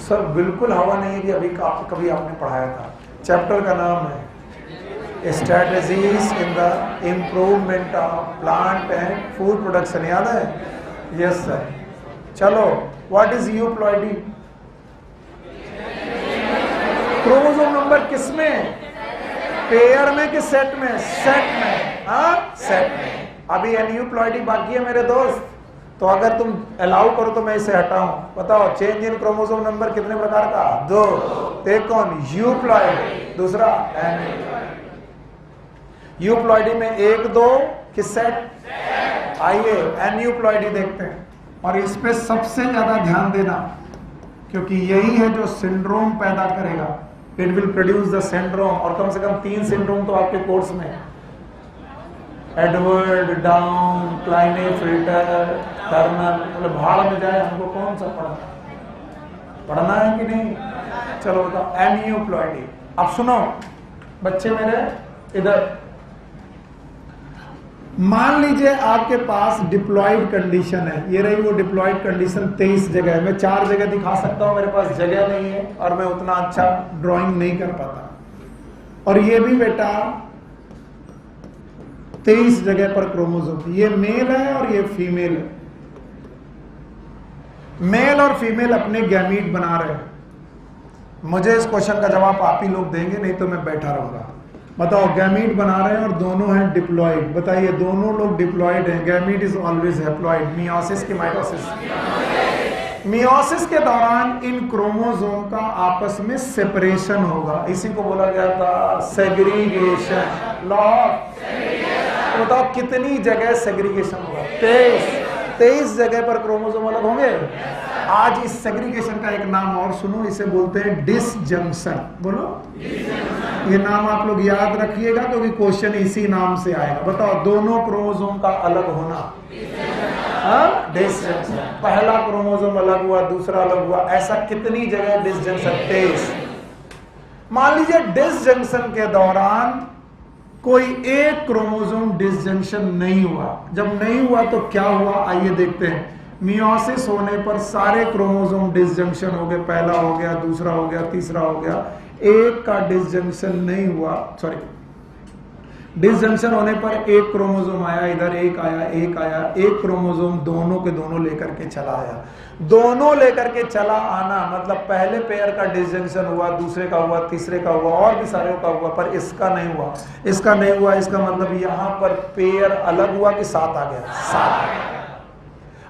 सर बिल्कुल हवा नहीं है कि अभी कभी आपने पढ़ाया था। चैप्टर का नाम है strategies in the improvement of plant and food production. याद है? Yes sir. चलो, what is euploidy? Chromosome number किसमें? पेयर में कि सेट में? सेट में। सेट में। अभी एन्यूप्लॉइडी बाकी है मेरे दोस्त। तो अगर तुम अलाउ करो तो मैं इसे हटाऊं। बताओ चेंज इन क्रोमोसोम नंबर कितने प्रकार का? 2। एक कौन? यूप्लॉइड, दूसरा एन्यूप्लॉइड। यूप्लॉइडी में एक दो कि सेट? आइए एन्यूप्लॉइडी देखते हैं, और इस पे सबसे ज्यादा ध्यान देना, क्योंकि यही है जो सिंड्रोम पैदा करेगा। It will produce the syndrome, और कम से कम 3 सिंड्रोम तो आपके कोर्स में है। एडवर्ड, डाउन, क्लाइनेफिल्टर, टर्नर, मतलब भाड़ में जाए, हमको कौन सा पढ़ना है कि नहीं? चलो बताओ एन्यूप्लॉइडी। अब सुनो बच्चे मेरे इधर, मान लीजिए आपके पास डिप्लॉयड कंडीशन है, ये रही वो डिप्लॉयड कंडीशन 23 जगह है। मैं 4 जगह दिखा सकता हूं, मेरे पास जगह नहीं है और मैं उतना अच्छा ड्राइंग नहीं कर पाता। और ये भी बेटा 23 जगह पर क्रोमोसोम, ये मेल है और ये फीमेल है। मेल और फीमेल अपने गैमीट बना रहे हैं। मुझे इस क्वेश्चन का जवाब आप ही लोग देंगे, नहीं तो मैं बैठा रहूंगा। बताओ, गैमीट बना रहे हैं और दोनों हैं डिप्लॉयड। बताइए, दोनों लोग डिप्लॉयड हैं। Gamete is always haploid. Meiosis की माइटोसिस, मियोसिस के दौरान इन क्रोमोसोम का आपस में सेपरेशन होगा। इसी को बोला गया था सेग्रीगेशन, लॉ। तो बताओ कितनी जगह सेग्रीगेशन होगा? 23 जगह पर क्रोमोसोम अलग होंगे। आज इस सेग्रीगेशन का एक नाम और सुनो, इसे बोलते हैं डिसजंक्शन। बोलो, ये नाम आप लोग याद रखिएगा क्योंकि क्वेश्चन इसी नाम से आएगा। बताओ, दोनों क्रोमोसोम का अलग होना, डिसजंक्शन। पहला क्रोमोसोम अलग हुआ, दूसरा अलग हुआ, ऐसा कितनी जगह डिसजंक्शन? 23। मान लीजिए डिसजंक्शन के दौरान कोई एक क्रोमोसोम डिसजंक्शन नहीं हुआ। जब नहीं हुआ तो क्या हुआ, आइए देखते हैं। मियोसिस होने पर सारे क्रोमोसोम डिसजंक्शन हो गए। पहला हो गया, दूसरा हो गया, तीसरा हो गया। एक का डिसजंक्शन नहीं हुआ, सॉरी, डिसजंक्शन होने पर एक क्रोमोसोम आया, इधर एक आया, एक आया, एक क्रोमोसोम दोनों के दोनों लेकर के चला आया। दोनों लेकर के चला आना मतलब पहले पेयर का डिसजंक्शन हुआ, दूसरे का हुआ, तीसरे का हुआ, और भी सारे का हुआ, पर इसका नहीं हुआ। इसका नहीं हुआ, इसका मतलब यहां पर पेयर अलग हुआ कि साथ आ गया? साथ।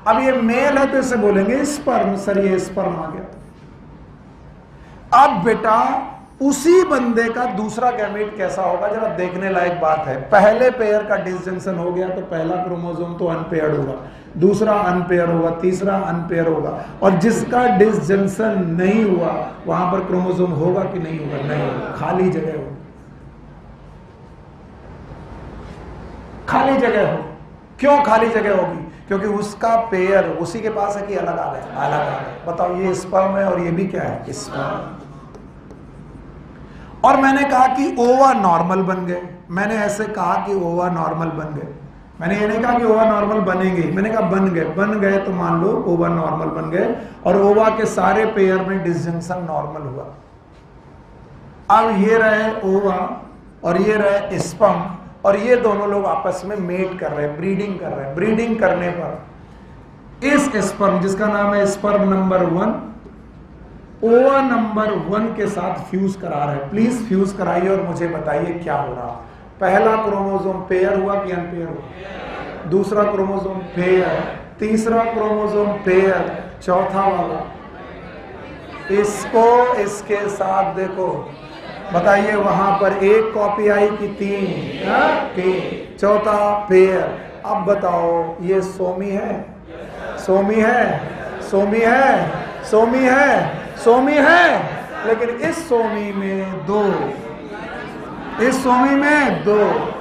अब ये मेल है तो इसे बोलेंगे स्पर्म। सर ये स्पर्म आ गया। अब बेटा उसी बंदे का दूसरा गैमेट कैसा होगा, जरा देखने लायक बात है। पहले पेयर का डिसजंक्शन हो गया तो पहला क्रोमोसोम तो अनपेयर्ड होगा, दूसरा अनपेयर होगा, तीसरा अनपेयर होगा, और जिसका डिसजंक्शन नहीं हुआ वहां पर क्रोमोसोम होगा कि नहीं होगा? नहीं होगा, खाली जगह हो, खाली जगह हो। क्यों खाली जगह होगी? क्योंकि उसका पेयर उसी के पास है कि अलग आ गया? अलग आ गया। बताओ, ये स्पर्म है और ये भी क्या है? स्पर्म। और मैंने कहा कि ओवा नॉर्मल बन गए। मैंने ऐसे कहा कि ओवा नॉर्मल बन गए। मैंने ये नहीं कहा कि ओवा नॉर्मल बनेंगे, मैंने कहा बन गए। बन गए तो मान लो ओवा नॉर्मल बन गए, और ओवा के सारे पेयर में डिसजंक्शन नॉर्मल हुआ। अब ये रहे ओवा और ये रहे स्पर्म, और ये दोनों लोग आपस में मेट कर रहे हैं, ब्रीडिंग कर रहे हैं। ब्रीडिंग करने पर इस स्पर्म, जिसका नाम है स्पर्म नंबर 1, ओवा नंबर 1 के साथ फ्यूज करा रहे हैं। प्लीज फ्यूज कराइए और मुझे बताइए क्या हो रहा। पहला क्रोमोसोम पेयर हुआ कि अनपेयर हुआ? दूसरा क्रोमोसोम पेयर, तीसरा क्रोमोसोम पेयर, चौथा वाला इसको इसके साथ देखो, बताइए वहां पर एक कॉपी आई कि 3? चौथा पेयर। अब बताओ, ये सोमी है? सोमी है? सोमी है? सोमी है? सोमी है, लेकिन इस सोमी में 2, इस सोमी में 2,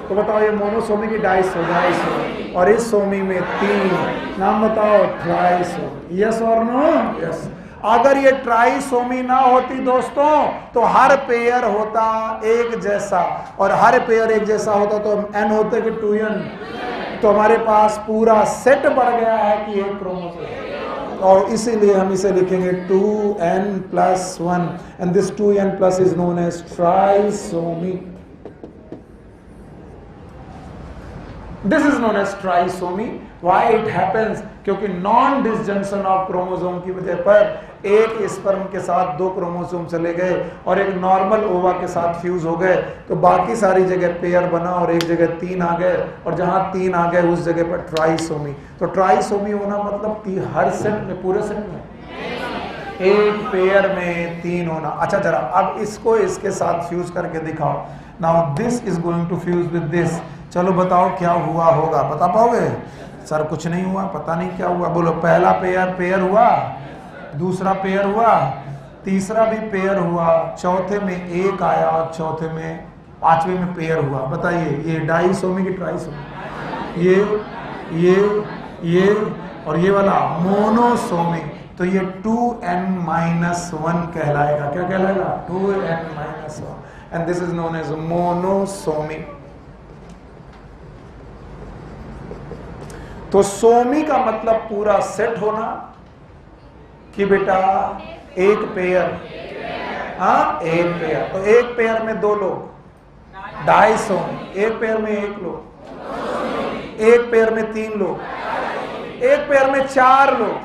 तो बताओ ये मोनोसोमी की डाइसोमी, और इस सोमी में 3। नाम बताओ, ट्राइसोमी। यस और नो? यस। अगर ये ट्राइसोमी ना होती दोस्तों तो हर पेयर होता एक जैसा, और हर पेयर एक जैसा होता तो n होते कि 2n, तो हमारे पास पूरा सेट बढ़ गया है कि एक क्रोमोसोम, और इसीलिए हम इसे लिखेंगे 2n+1, and this 2n+ is known as trisomy. This is known as trisomy. Why it happens? क्योंकि नॉन डिसजंक्शन ऑफ क्रोमोसोम की वजह पर एक स्पर्म के साथ 2 क्रोमोसोम चले गए और एक नॉर्मल ओवा के साथ फ्यूज हो गए, तो बाकी सारी जगह पेयर बना और एक जगह 3 आ गए, और जहां 3 आ गए उस जगह पर ट्राइसोमी। तो ट्राइसोमी होना मतलब हर सेट में, पूरे सेट में एक पेयर में 3 होना। अच्छा, जरा अब इसको इसके साथ फ्यूज करके दिखाओ। Now this is going to fuse with this. चलो बताओ क्या हुआ होगा, बता पाओगे? सर कुछ नहीं हुआ, पता नहीं क्या हुआ। बोलो पहला पेयर हुआ, दूसरा पेयर हुआ, तीसरा भी पेयर हुआ, चौथे में एक आया, चौथे में पांचवे में पेयर हुआ। बताइए ये डाइसोमी की ट्राइसोमी? ये और ये वाला मोनोसोमी। तो ये 2n-1 कहलाएगा। क्या कहलाएगा? 2n-1 and this is known as monosomy. तो सोमी का मतलब पूरा सेट होना कि बेटा एक पेयर, हाँ एक पेयर। तो एक पेयर में 2 लोग, डाइसोमी। एक पेयर में 1 लोग, एक पेयर में 3 लोग, एक पेयर में 4 लोग,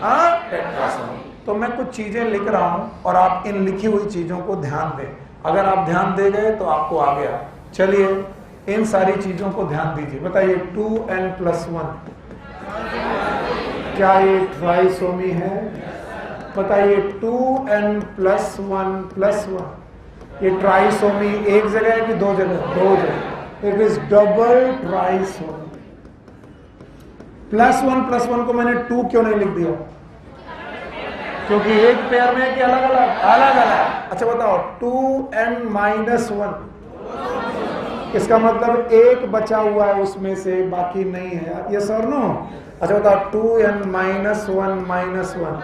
हाँ टेट्रासोमी। तो मैं कुछ चीजें लिख रहा हूं और आप इन लिखी हुई चीजों को ध्यान दें। अगर आप ध्यान दे गए तो आपको आ गया। चलिए इन सारी चीजों को ध्यान दीजिए। बताइए 2n+1 क्या ये ट्राइसोमी है? बताइए 2n+1+1 ये ट्राइसोमी एक जगह है कि 2 जगह? 2 जगह। It is double trisomy. +1+1 को मैंने 2 क्यों नहीं लिख दिया? क्योंकि एक पेयर में कि अलग अलग? अलग अलग। अच्छा बताओ 2n-1 इसका मतलब एक बचा हुआ है उसमें से, बाकी नहीं है। ये सर नो? अच्छा बताओ 2n-1-1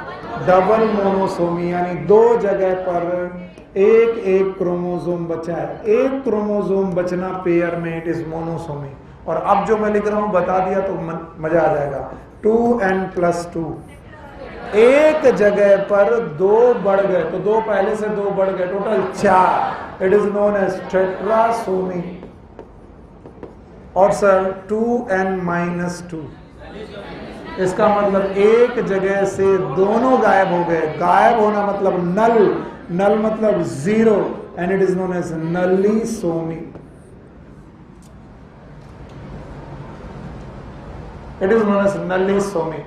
डबल मोनोसोमी, यानी 2 जगह पर एक क्रोमोसोम बचा है। एक क्रोमोसोम बचना पेयर में, इट इज मोनोसोमी। और अब जो मैं लिख रहा हूं बता दिया तो मजा आ जाएगा। 2n+2 एक जगह पर 2 बढ़ गए, तो 2 पहले से 2 बढ़ गए, total 4। It is known as tetrasomy. और सर 2n-2 इसका मतलब एक जगह से दोनों गायब हो गए। गायब होना मतलब नल, नल मतलब 0 and it is known as nullisomy. It is known as nullisomy.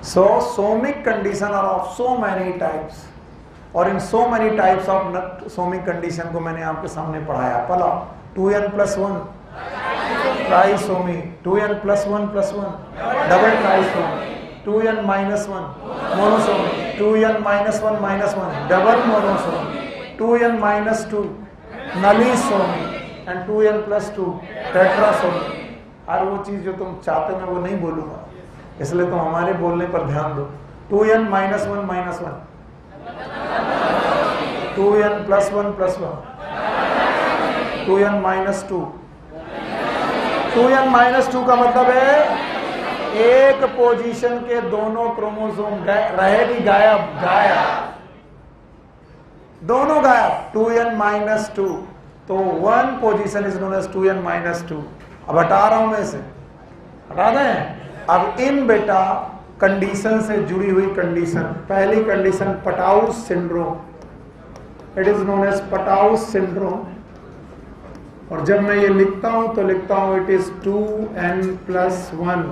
So somic condition are of so many types, और इन so many types of somic condition को मैंने आपके सामने पढ़ाया। पहला 2n+1 trisomy, 2n+1+1 double trisomy, 2n-1 monosomy, 2n-1-1 double monosomy, 2n-2 नलीसोमी and 2n+2 tetrasomy. और वो चीज जो तुम चाहते मैं वो नहीं बोलूंगा, इसलिए तुम हमारे बोलने पर ध्यान दो। 2n-1-1 2n+1+1 2n-2 2n-2 का मतलब है एक पोजीशन के दोनों क्रोमोसोम रहेगी गायब, गायब, दोनों गायब। 2n-2 तो 1 position is known as 2n-2। अब हटा रहा हूं मैं इसे, हटा दें। अब इन बेटा कंडीशन से जुड़ी हुई कंडीशन, पहली condition Patau syndrome, it is known as पटाउस syndrome. और जब मैं ये लिखता हूं तो लिखता हूं इट इज 2n+1।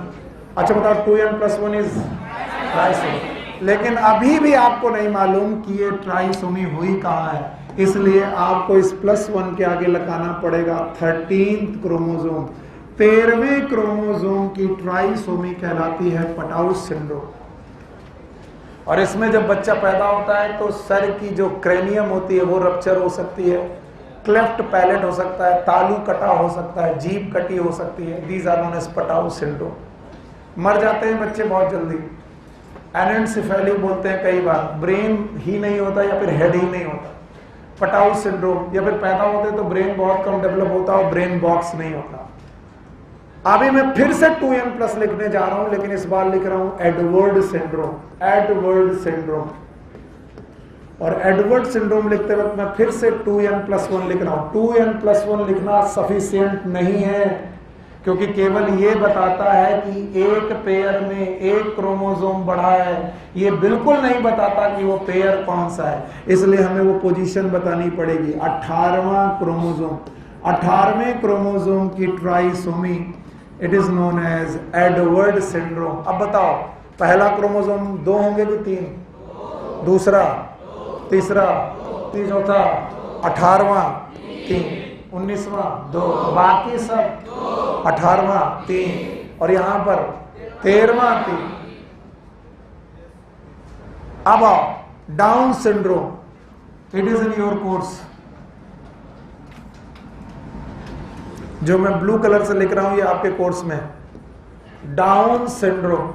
अच्छा बताओ 2n+1 इज ट्राइसोमी। लेकिन अभी भी आपको नहीं मालूम कि ये ट्राइसोमी हुई कहां है, इसलिए आपको इस +1 के आगे लगाना पड़ेगा 13th क्रोमोसोम। 13वें क्रोमोसोम की ट्राइसोमी कहलाती है पटाउस सिंड्रोम। और इसमें जब बच्चा पैदा होता है तो सर की जो क्रेनियम होती है वो रप्चर हो सकती है, क्लेफ्ट पैलेट हो सकता है, तालू कटा हो सकता है, जीभ कटी हो सकती है। These are known as पटाउस syndrome. मर जाते हैं बच्चे बहुत जल्दी, एनेंसेफेली बोलते हैं कई बार, ब्रेन ही नहीं होता या फिर हेड ही नहीं होता, पटाउस सिंड्रोम। या फिर पैदा होते तो ब्रेन बहुत कम डेवलप होता और ब्रेन बॉक्स नहीं होता। अभी मैं फिर से 2n+ लिखने जा रहा हूं, लेकिन इस बार लिख रहा हूं एडवर्ड सिंड्रोम, एडवर्ड सिंड्रोम। और एडवर्ड सिंड्रोम लिखते वक्त मैं फिर से 2n+1 लिख रहा हूं। 2n+1 लिखना सफिशिएंट नहीं है, क्योंकि केवल ये बताता है कि एक पेयर में एक क्रोमोसोम बढ़ा है, ये बिल्कुल नहीं बताता कि वो पेयर कौन सा है। इसलिए हमें वो पोजीशन बतानी पड़ेगी। 18वां क्रोमोसोम, 18वें क्रोमोसोम की trisomy, it is known as Edward syndrome. अब बताओ पहला क्रोमोसोम 2 होंगे कि 3? दूसरा, तीसरा, चौथा 18वां 3, 19वां 2, बाकी सब 18वां 3 और यहां पर 13वां 3। अब आओ down syndrome, it is in your course. जो मैं ब्लू कलर से लिख रहा हूं ये आपके कोर्स में डाउन सिंड्रोम।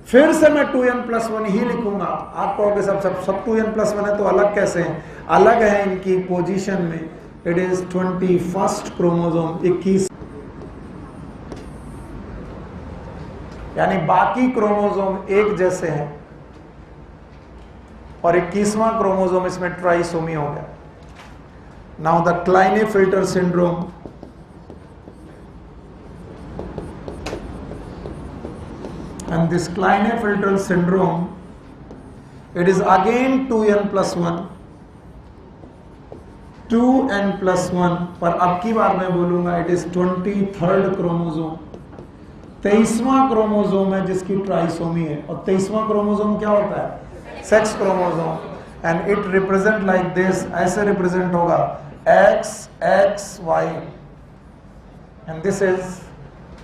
फिर से मैं 2n+1 ही लिखूंगा। आप कहोगे सब 2n+1 है तो अलग कैसे हैं? अलग है इनकी पोजीशन में। इट इज 21st क्रोमोसोम, 21, यानी बाकी क्रोमोसोम एक जैसे हैं और 21वां क्रोमोसोम इसमें ट्राइसोमी हो गया। Now the Klinefelter syndrome, and this Klinefelter syndrome, it is again 2n+1, 2n+1, पर अब की बार मैं बोलूंगा इट इज 23rd क्रोमोसोम, 23वां क्रोमोसोम है जिसकी ट्राइसोमी है। और 23वां क्रोमोसोम क्या होता है? Sex chromosome, and it represent like this, ऐसे रिप्रेजेंट होगा XXY, and this is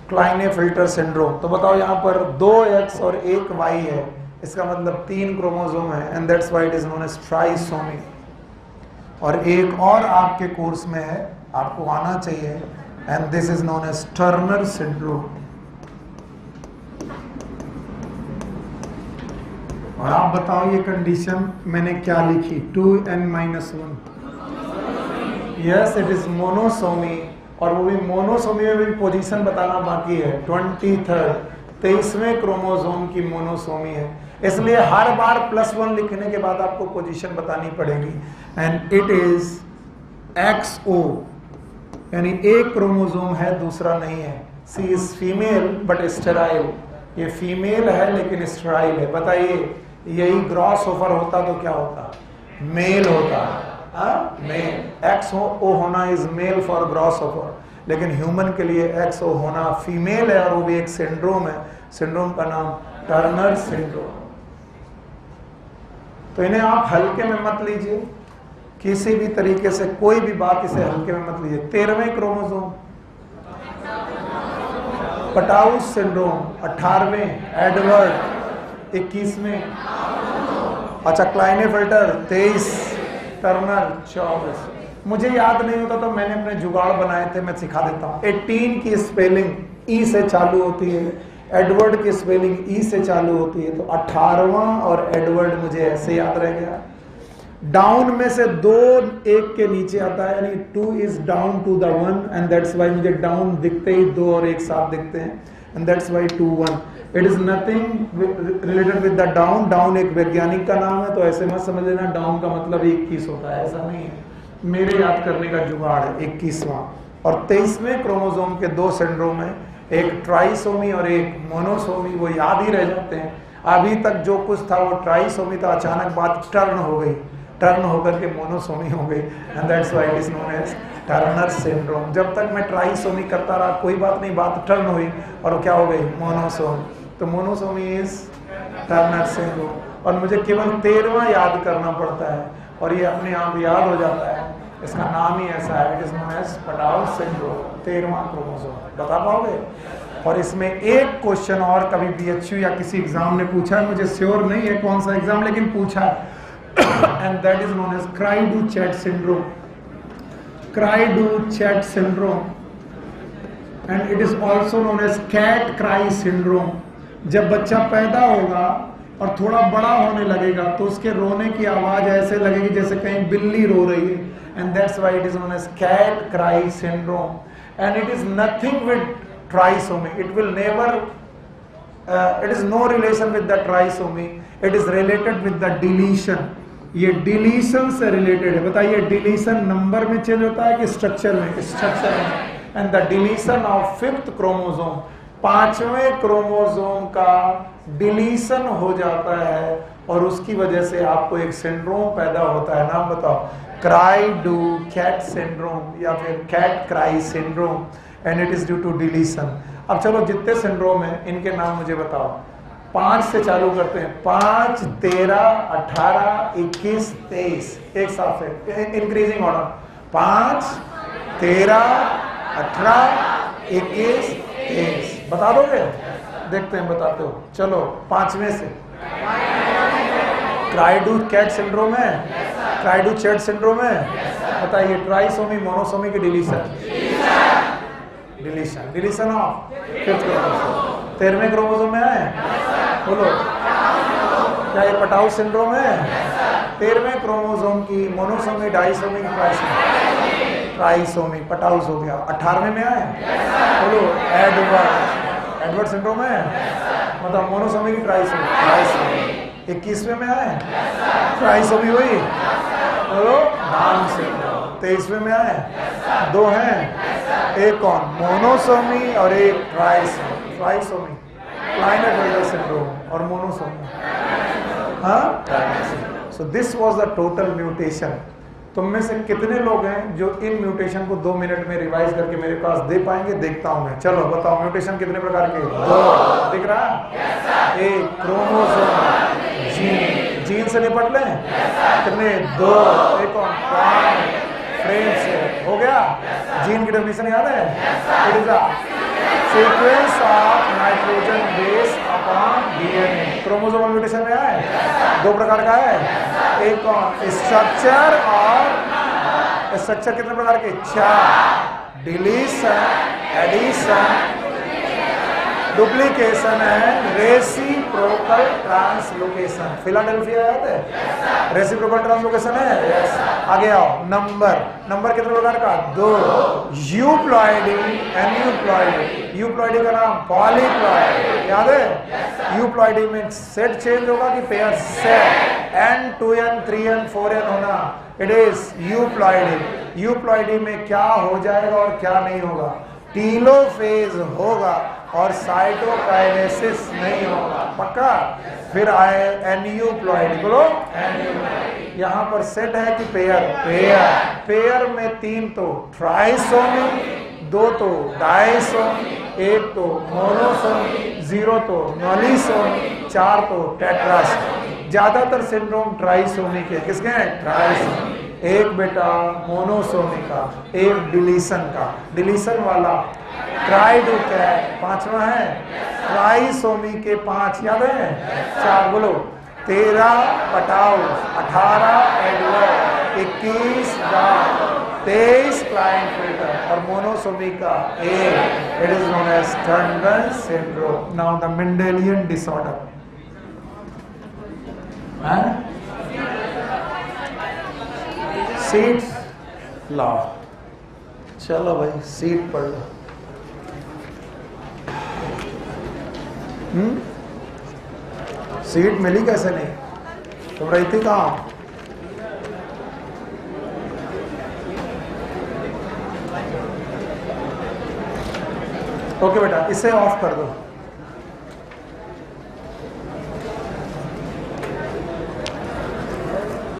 Klinefelter syndrome. तो बताओ यहाँ पर 2X और 1Y है, इसका मतलब 3 क्रोमोसोम है, and that's why it is known as trisomy. और एक और आपके कोर्स में है, आपको आना चाहिए, and this is known as Turner syndrome. और आप बताओ ये कंडीशन मैंने क्या लिखी? 2n-1, yes it is monosomy, और वो भी मोनोसोमी में भी पोजीशन बताना बाकी है। 23वें क्रोमोसोम की मोनोसोमी है, इसलिए हर बार +1 लिखने के बाद आपको पोजीशन बतानी पड़ेगी। एंड इट इज XO, यानी एक क्रोमोसोम है दूसरा नहीं है। सी इज फीमेल बट स्टेराइल, ये फीमेल है लेकिन स्टेराइल है। बताइए यही क्रॉस ओवर होता तो क्या होता? मेल होता। मेल XO होना is mail for cross over, लेकिन ह्यूमन के लिए XO होना फीमेल है, और वो भी एक सिंड्रोम है। सिंड्रोम का नाम टर्नर सिंड्रोम। तो इन्हें आप हल्के में मत लीजिए, किसी भी तरीके से कोई भी बात इसे हल्के में मत लीजिए। 13वें क्रोमोसोम पटाउस सिंड्रोम, 18वें एडवर्ड, 21वें, अच्छा क्लाइनेफिल्टर 23, टर्नर 24। मुझे याद नहीं होता तो मैंने अपने जुगाड़ बनाए थे, मैं सिखा देता हूँ। 18 की स्पेलिंग ई से चालू होती है, एडवर्ड की स्पेलिंग ई से चालू होती है, तो 18वां और एडवर्ड मुझे ऐसे याद रह गया। डाउन में से 2 1 के नीचे आता है, यानी 2 is down to the 1, and that's why मुझे डाउन दिखते ही 2 और 1 साथ दिखते हैं, and that's why 2 1। It is nothing related with the Down. Down एक वैज्ञानिक का नाम है, तो ऐसे मत समझ लेना डाउन का मतलब 21 होता है, ऐसा नहीं है। मेरे याद करने का जुगाड़ है 21वां। और 23वें क्रोमोसोम के 2 सिंड्रोम है, एक ट्राइसोमी और एक मोनोसोमी, वो याद ही रह जाते हैं। अभी तक जो कुछ था वो ट्राइसोमी था, अचानक बात टर्न हो गई, टर्न होकर के मोनोसोमी हो गई, and that's why it is known as Turner syndrome. जब तक मैं ट्राइसोमी करता रहा कोई बात नहीं, बात टर्न हुई और क्या हो गई? मोनोसोम। तो मोनोसोमी इज टर्नर सिंड्रोम। और मुझे केवल 13वां याद करना पड़ता है, और ये अपने आप याद हो जाता है। इसका नाम ही ऐसा है, it is known as पटाउस syndrome, 13वां क्रोमोसोम। बता पाओगे? और इसमें एक क्वेश्चन और कभी BHU या किसी एग्जाम ने पूछा है, मुझे श्योर नहीं है कौन सा एग्जाम, लेकिन पूछा है, and that is known as cri du chat syndrome. Cri du chat syndrome, and it is also known as cat cry syndrome. जब बच्चा पैदा होगा और थोड़ा बड़ा होने लगेगा तो उसके रोने की आवाज ऐसे लगेगी जैसे कहीं बिल्ली रो रही है, and that's why it is known as cat cry syndrome. And it is nothing with trisomy, it will never, it is no relation with the trisomy, it is related with the deletion. ये deletion से related है। बताइए deletion number में change होता है कि structure में? Structure में। And the deletion of 5th chromosome, 5वें क्रोमोसोम का डिलीशन हो जाता है, और उसकी वजह से आपको एक सिंड्रोम पैदा होता है। नाम बताओ? क्राई-डू-कैट सिंड्रोम या फिर cat cry syndrome, and it is due to deletion. अब चलो जितने सिंड्रोम है इनके नाम मुझे बताओ। 5 से चालू करते हैं। 5, 13, 18, 21, 23, एक साथ से इंक्रीजिंग ऑर्डर। 5, 13, 18, 21, 23। बता दोगे? देखते हैं बताते हो। चलो 5वें से। क्राइडू कैट सिंड्रोम है, क्राइडू चैट सिंड्रोम है। बताइए ट्राइसोमी, मोनोसोमी की deletion? Deletion. Deletion of 5th chromosome. 13वें क्रोमोसोम में है, बोलो क्या ये पटाउ सिंड्रोम है? 13वें क्रोमोसोम की monosomy, disomy, trisomy? Trisomy, Patau's हो गया। 18वें में है, बोलो एडवर्ड सिंड्रोम है, मतलब मोनोसोमी की ट्राइसोमी? ट्राइसोमी। 21वें में है, ट्राइसोमी हुई, बोलो डाउन सिंड्रोम। 23वें में है, 2 हैं, एक कौन? मोनोसोमी और एक ट्राइसोमी। ट्राइसोमी क्लाइनेट सिंड्रोम और मोनोसोमी। हाँ, so this was the total mutation. तुम में से कितने लोग हैं जो इन म्यूटेशन को 2 मिनट में रिवाइज करके मेरे पास दे पाएंगे? देखता हूं मैं। चलो बताओ म्यूटेशन कितने प्रकार के? 2। दिख रहा? एक क्रोमोसोम, जीन। जीन से निपट लें? कितने? 2। एक और 5 फ्रेम से हो गया। जीन की डेफिनेशन याद है? It is a sequence of nitrogen base upon DNA. Chromosomal mutation में है, 2 प्रकार का है। एक कौन? स्ट्रक्चर और स्ट्रक्चर कितने प्रकार के? 4। डिलीशन, एडिशन, डुप्लीकेशन है, रेसिप्रोकल ट्रांसलोकेशन। फिलाडेल्फिया याद है? रेसिप्रोकल ट्रांसलोकेशन है। आगे आओ। नंबर कितने प्रकार का? 2। Euploidy, aneuploidy. यूप्लॉइडी का नाम पॉलीप्लॉइड, याद है? यूप्लॉइडी में सेट चेंज होगा कि pair? Set. N, 2N, 3N, 4N होना, इट इज यूप्लॉइडी। यूप्लॉइडी में क्या हो जाएगा और क्या नहीं होगा? टीलोफेज होगा और साइटोकाइनेसिस नहीं होगा। पक्का? फिर आए एन्यूप्लॉइड, बोलो एन्यूप्लॉइड। यहाँ पर सेट है कि पेयर? पेयर में 3 तो ट्राइसोमी, 2 तो डाइसोमी, 1 तो मोनोसोमी, 0 तो नॉलिसोमी, 4 तो टेट्रासोमी। ज्यादातर सिंड्रोम ट्राइसोमी के। किसके हैं? ट्राइसोमी। एक बेटा मोनोसोमी का, एक डिलीशन का। डिलीशन वाला ट्राइडू कैट। 5वां है ट्राइसोमी के 5, याद है? 4, बोलो 13 पटाउ, 18 एडवर्ड, 21 डाउन, 23 क्लाइनफेल्टर और मोनोसोमी का 1। It is known as Turner syndrome. Now the Mendelian disorder. Seeds लाओ। चलो भाई सीड पढ़ लो। सीट मिली कैसे नहीं? तुम रही थी कहाँ? ओके बेटा इसे ऑफ कर दो।